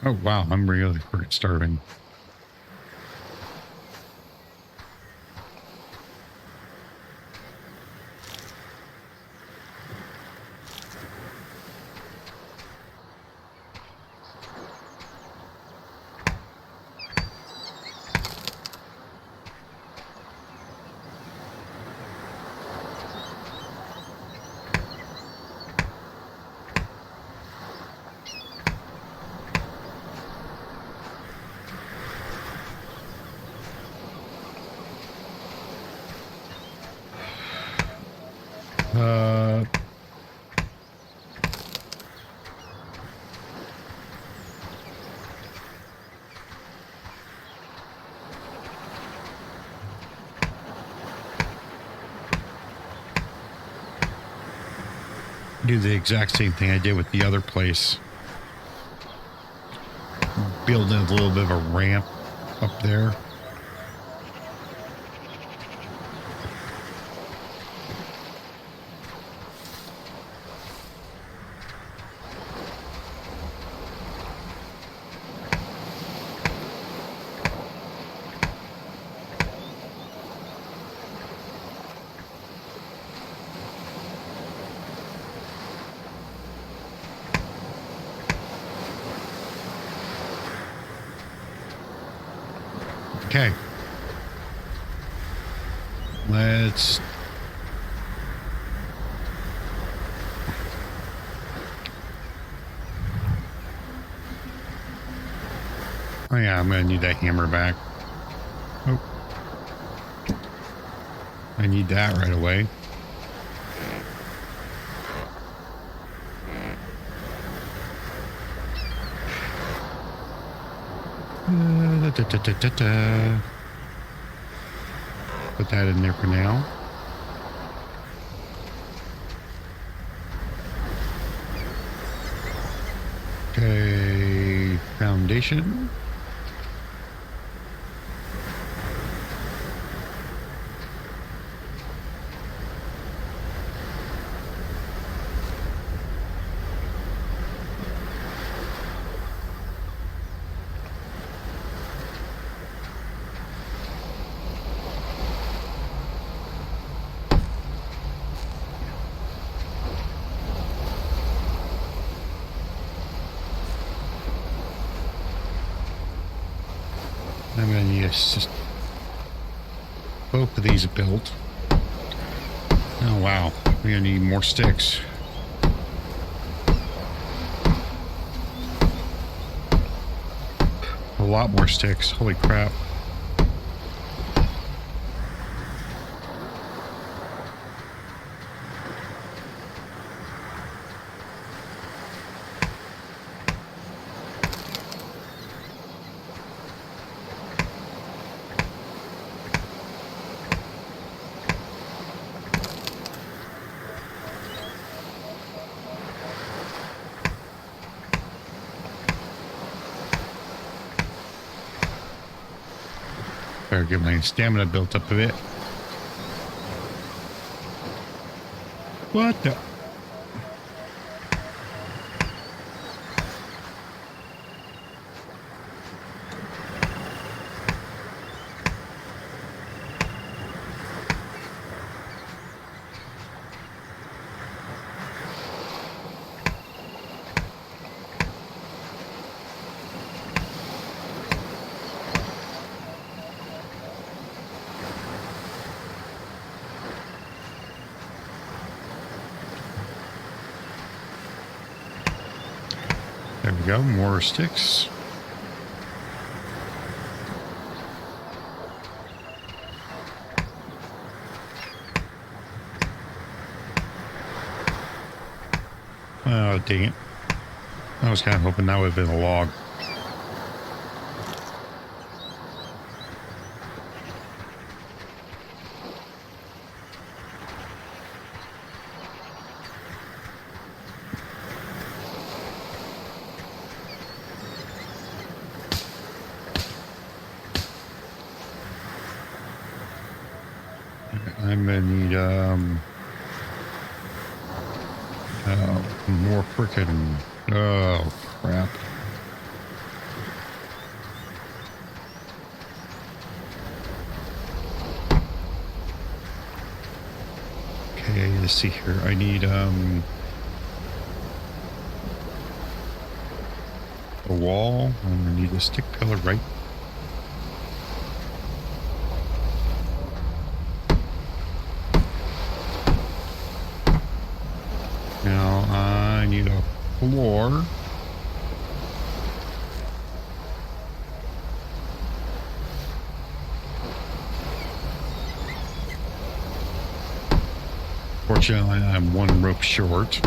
Speaker 1: Oh, wow. I'm really freaking starving. Do the exact same thing I did with the other place. Build in a little bit of a ramp up there. Okay. Let's... Oh yeah, I'm gonna need that hammer back. Oh. I need that right away. Put that in there for now. Okay, foundation. I'm going to need both of these built. Oh, wow. We're going to need more sticks. A lot more sticks. Holy crap. Better get my stamina built up a bit. What the? There we go, more sticks. Oh, dang it. I was kind of hoping that would have been a log. I'm gonna need more frickin'. Oh crap! Okay, let's see here. I need a wall. I'm gonna need a stick pillar, right? Now I need a floor. Fortunately, I'm one rope short.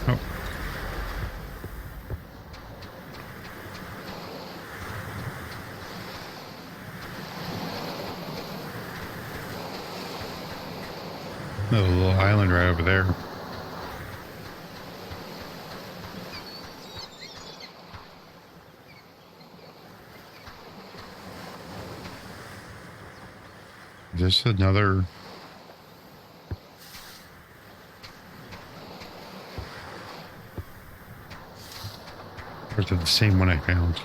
Speaker 1: Oh. There's a little island right over there. Is this another? Or is it the same one I found?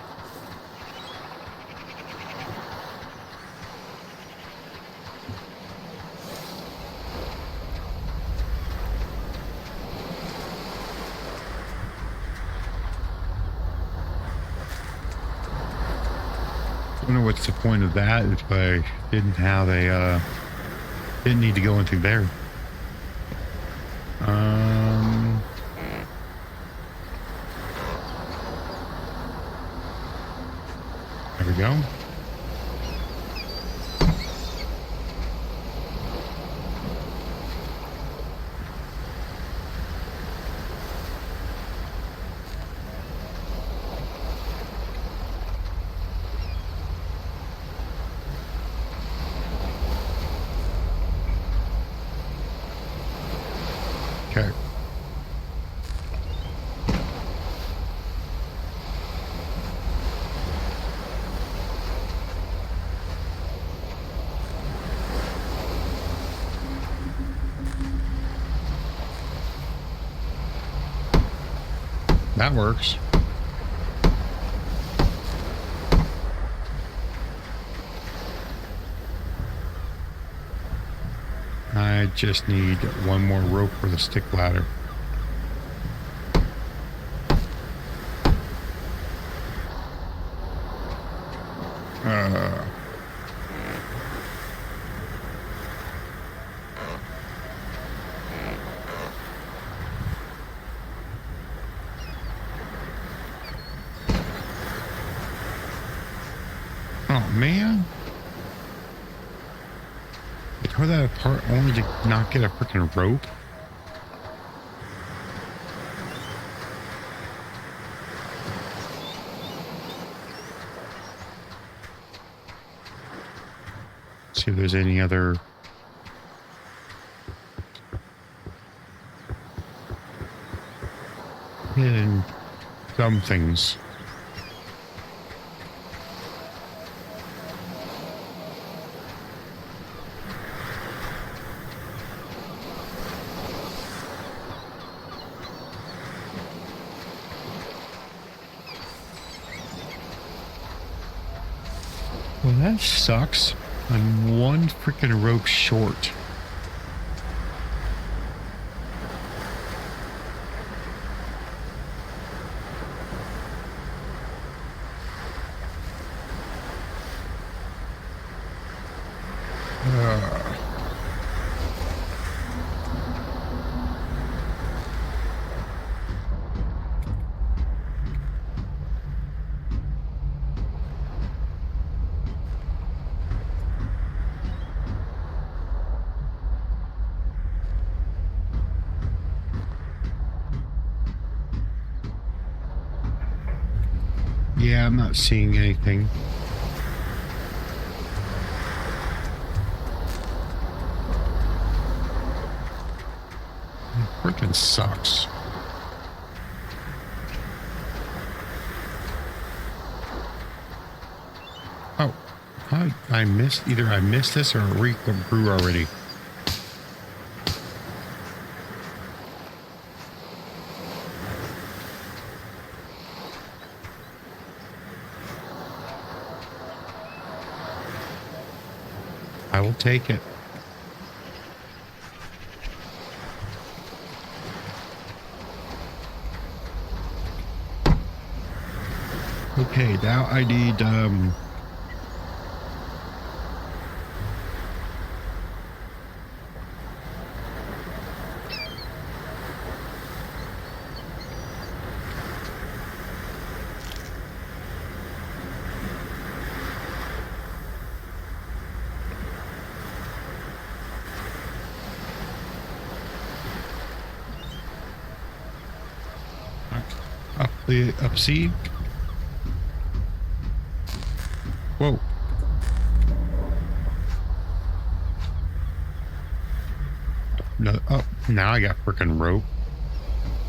Speaker 1: don't know what's the point of that if I didn't have a, didn't need to go in through there. There we go. Okay. That works. I just need one more rope for the stick ladder. Oh man. I tore that apart only to not get a freaking rope. See if there's any other hidden dumb things. Well, that sucks. I'm one freaking rope short. Yeah, I'm not seeing anything. It freaking sucks. Oh, I missed, either I missed this or it grew already. I will take it. Okay, now I need up C. Whoa. No, oh, now I got freaking rope.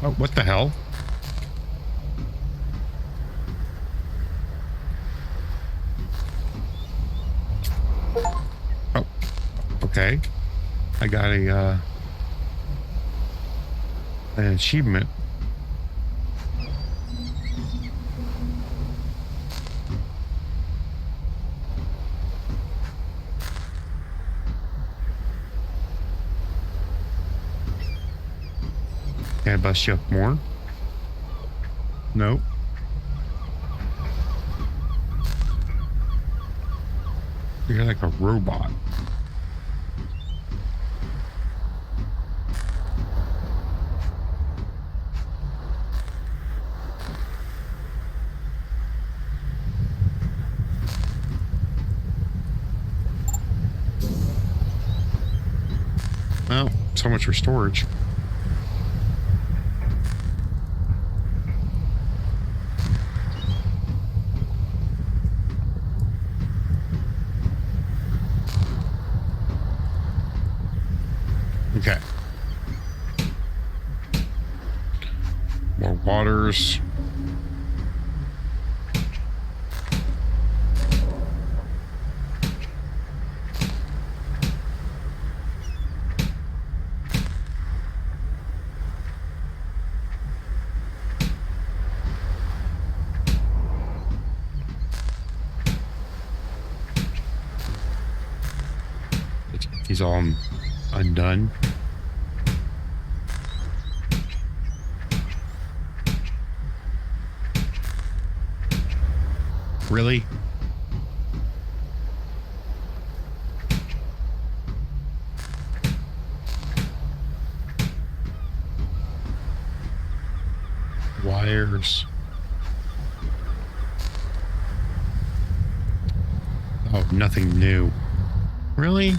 Speaker 1: Oh, what the hell? Oh, okay. I got an achievement. Can I bust you up more? Nope. You're like a robot. Well, so much for storage. Okay. More waters. He's all undone. Really? Wires. Oh, nothing new. Really?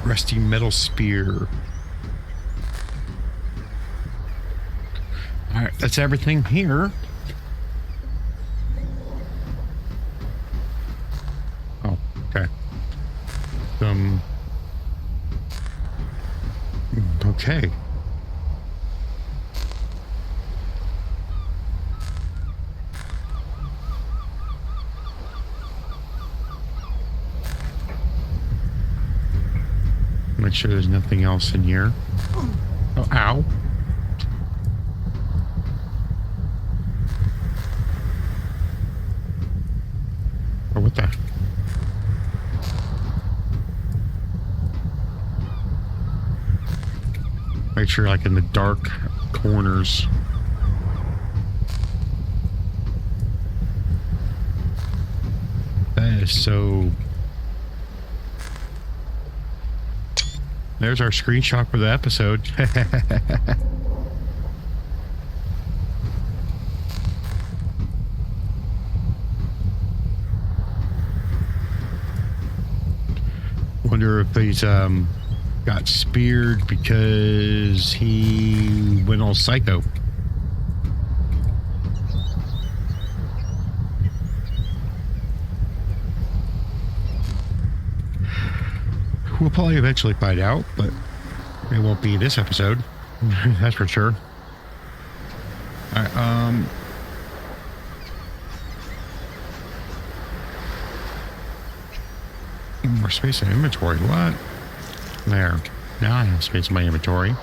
Speaker 1: Rusty metal spear. All right, that's everything here. Oh, okay. Okay. Make sure there's nothing else in here. Oh, ow. Oh, what the? Make sure, like, in the dark corners. That is so... There's our screenshot for the episode. Wonder if he's got speared because he went all psycho. We'll probably eventually find out, but it won't be this episode. That's for sure. All right, more space in inventory. What? There. Now I have space in my inventory.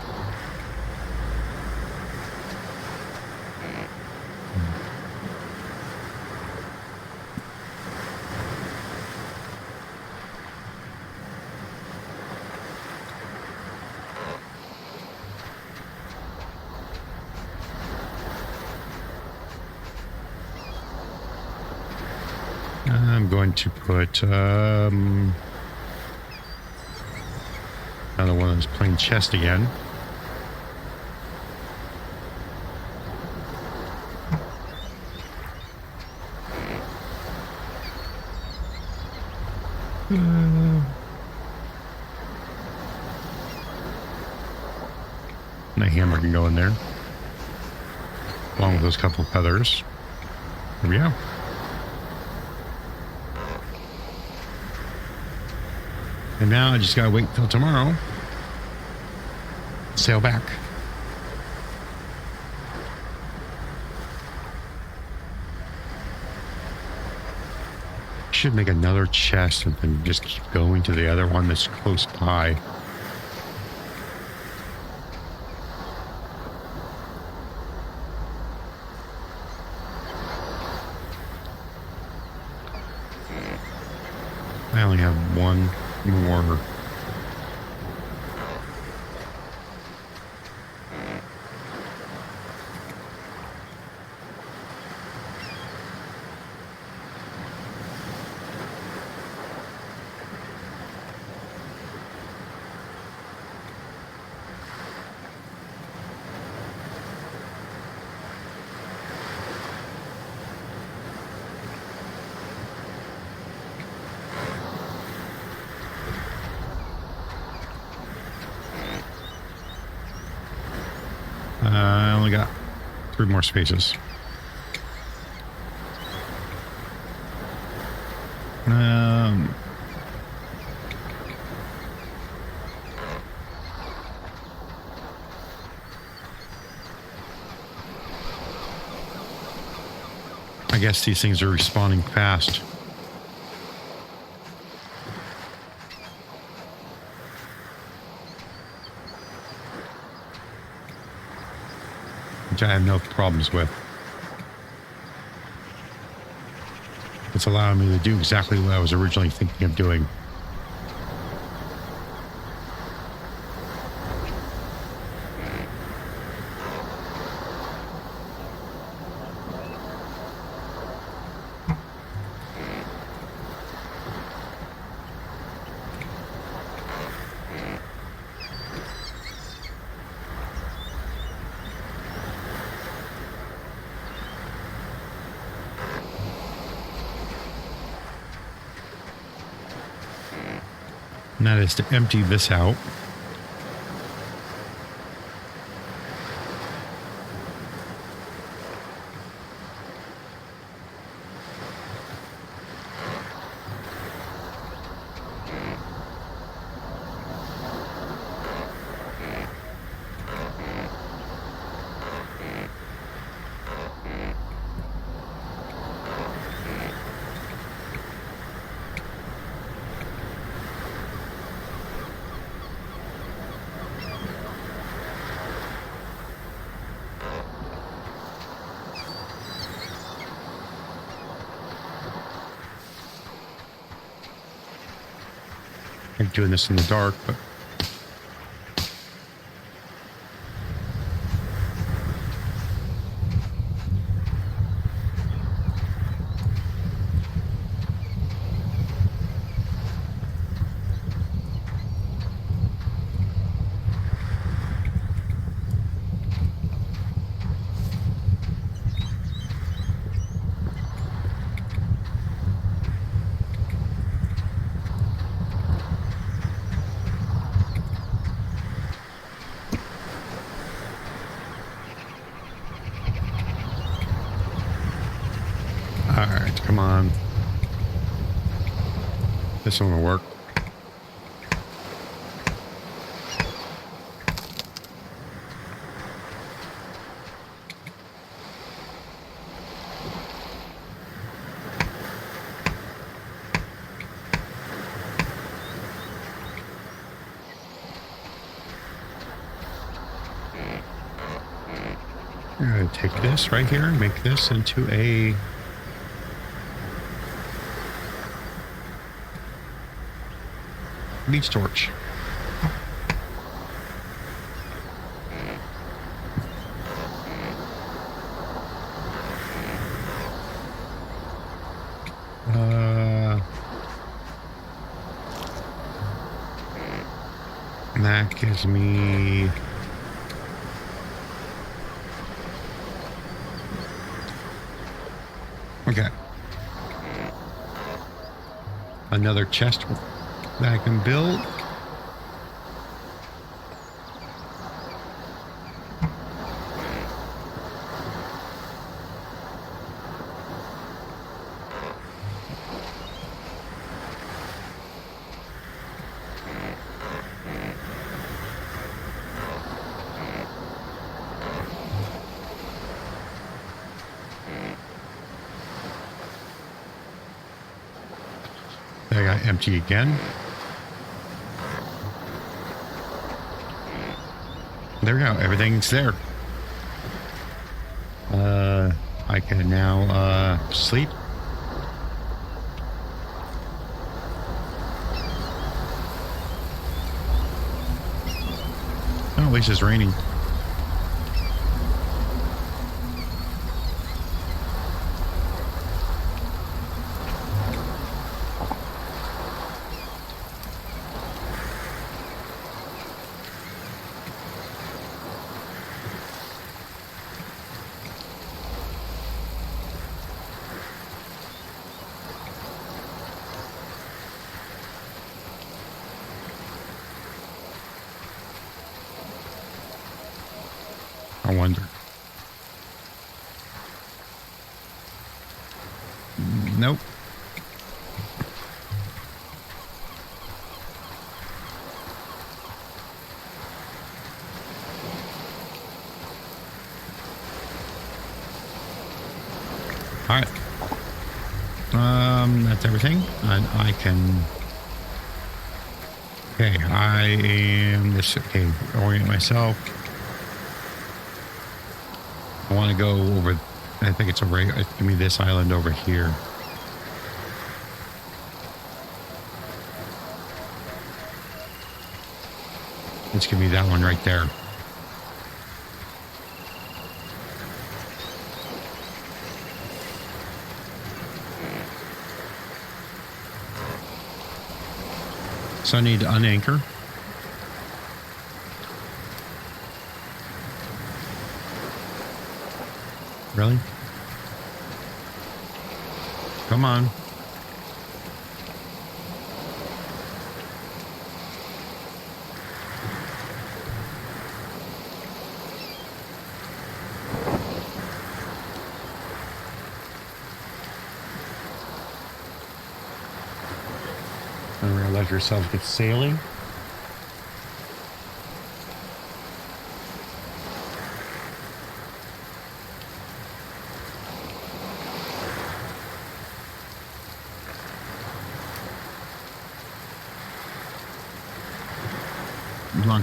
Speaker 1: I'm going to put another one of those plain chest again. The hammer can go in there, along with those couple of feathers. There we go. And now I just gotta wait till tomorrow. Sail back. Should make another chest and then just keep going to the other one that's close by. I only have one more. I only got 3 more spaces. I guess these things are respawning fast. Which I have no problems with. It's allowing me to do exactly what I was originally thinking of doing. And that is to empty this out. I'm doing this in the dark, but all right, come on. This one will work. I'm going to take this right here and make this into a beach torch. And that gives me okay. Another chest that I can build. I got empty again. There we go. Everything's there. I can now sleep. Oh, at least it's raining. I wonder. Nope. All right. That's everything. I can. Okay, I am this. Okay, orient myself. I want to go over. I think it's over. It's gonna be this island over here. It's gonna be that one right there. So I need to unanchor. Really? Come on. And we're gonna let yourself get sailing.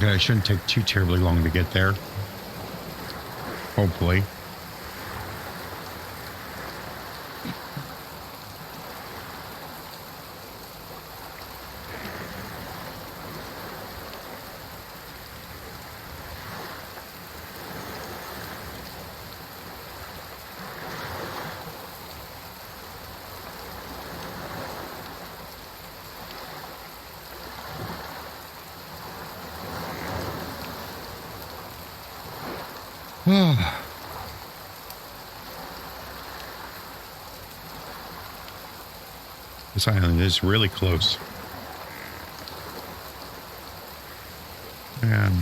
Speaker 1: It shouldn't take too terribly long to get there. Hopefully. This island is really close. And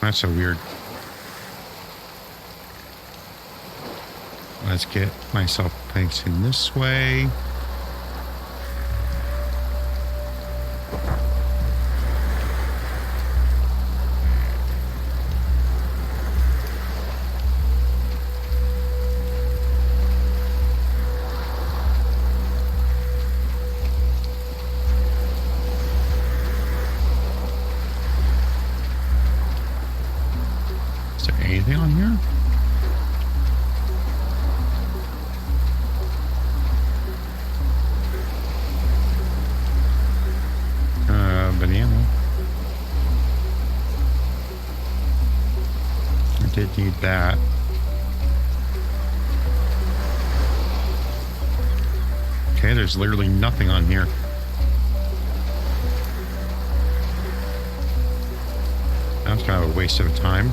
Speaker 1: that's so weird. Let's get myself facing this way. Is there anything on here? Banana. I did need that. Okay, there's literally nothing on here. That's kind of a waste of time.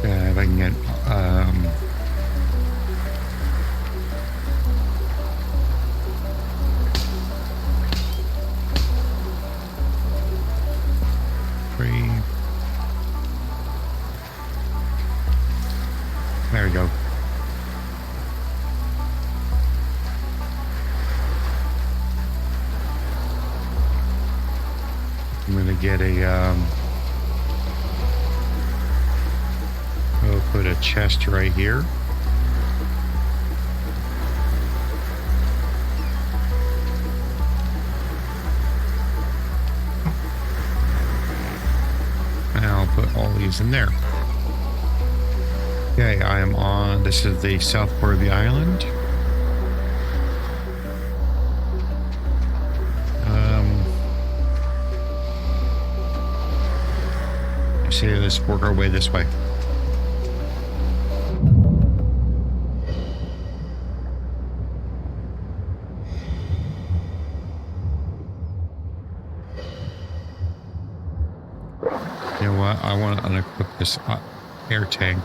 Speaker 1: If I can get there we go. I'm gonna get a we'll put a chest right here. And I'll put all these in there. Okay, I am on, this is the south part of the island. say let's work our way this way. You know what? I want to unequip this air tank.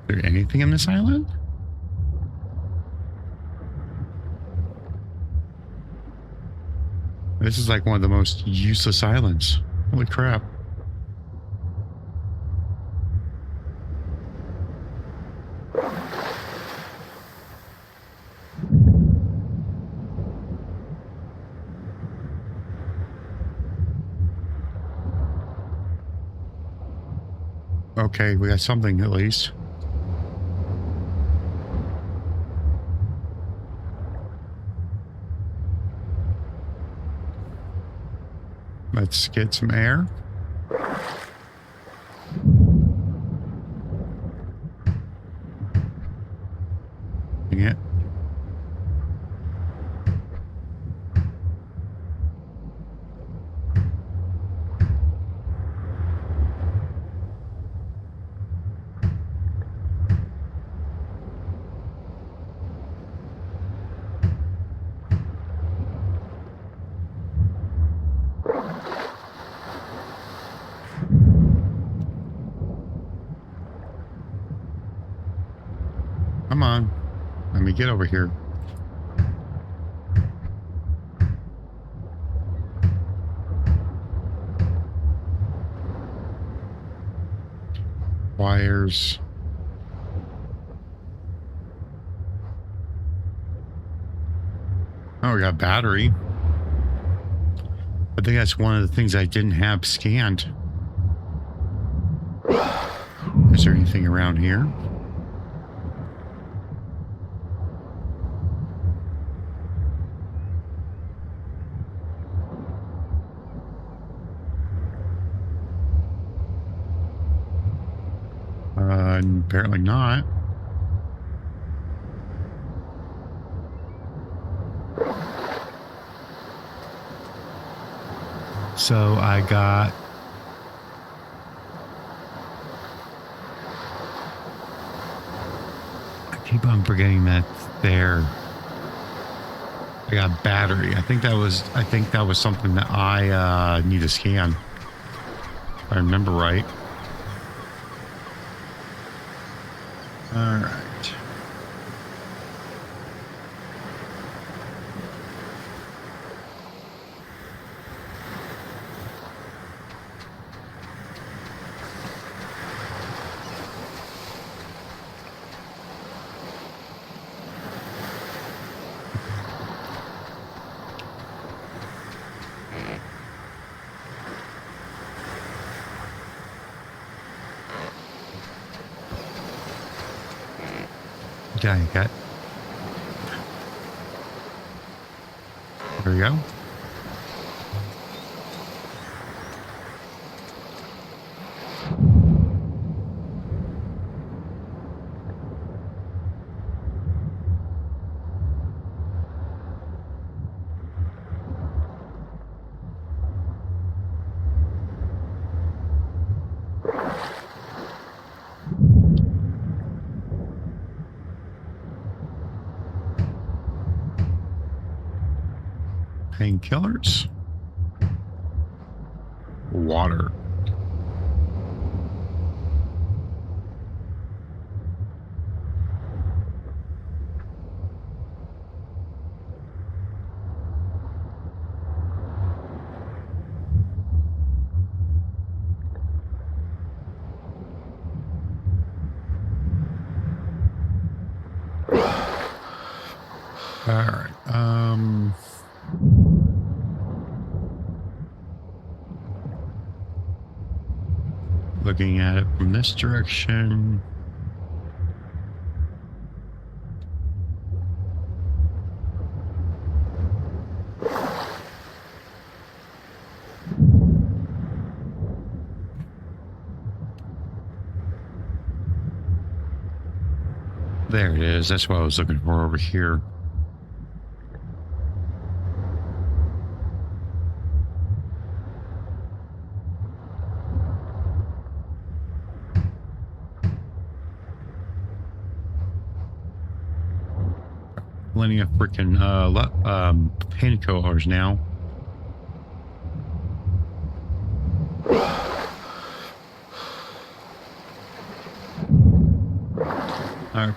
Speaker 1: Is there anything in this island? This is like one of the most useless islands. Holy crap. Okay, we got something at least. Let's get some air. Yeah. Come on. Let me get over here. Wires. Oh, we got battery. I think that's one of the things I didn't have scanned. Is there anything around here? Apparently not. So I got I keep on forgetting that's there. I got battery. I think that was something that I need to scan. If I remember right. All right. Okay, got. There we go. Painkillers. Water. All right. Looking at it from this direction. There it is. That's what I was looking for over here. Plenty of freaking paint colors now.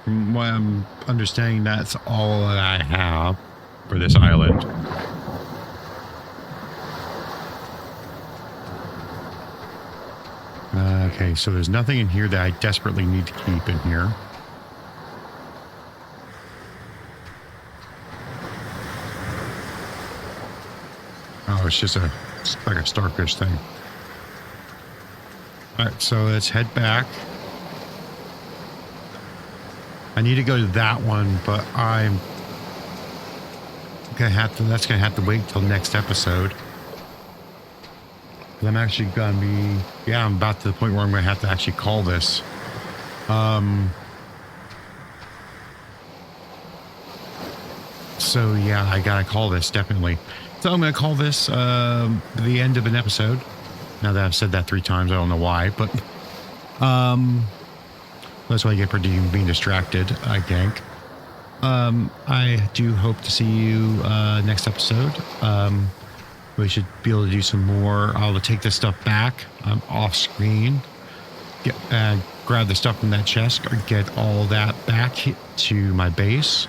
Speaker 1: From what I'm understanding, that's all that I have for this island. Okay, so there's nothing in here that I desperately need to keep in here. Oh, it's like a starfish thing. All right, so let's head back. I need to go to that one, but that's gonna have to wait till next episode. I'm actually gonna be, I'm about to the point where I'm gonna have to actually call this. So yeah, I gotta call this definitely. So I'm gonna call this the end of an episode. Now that I've said that 3 times, I don't know why, but that's what I get for being distracted, I think. I do hope to see you next episode. We should be able to do some more. I'll take this stuff back off screen. Grab the stuff from that chest or get all that back to my base.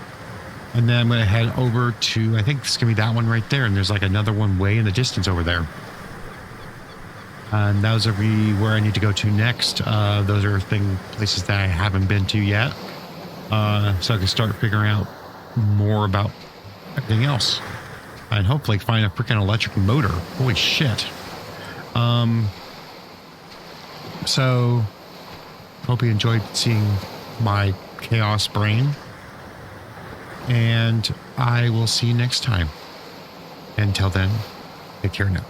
Speaker 1: And then I'm going to head over to, I think it's going to be that one right there. And there's like another one way in the distance over there. And those are where I need to go to next. Those are places that I haven't been to yet. So I can start figuring out more about everything else. And hopefully find a freaking electric motor. Holy shit. So hope you enjoyed seeing my chaos brain. And I will see you next time. Until then, take care now.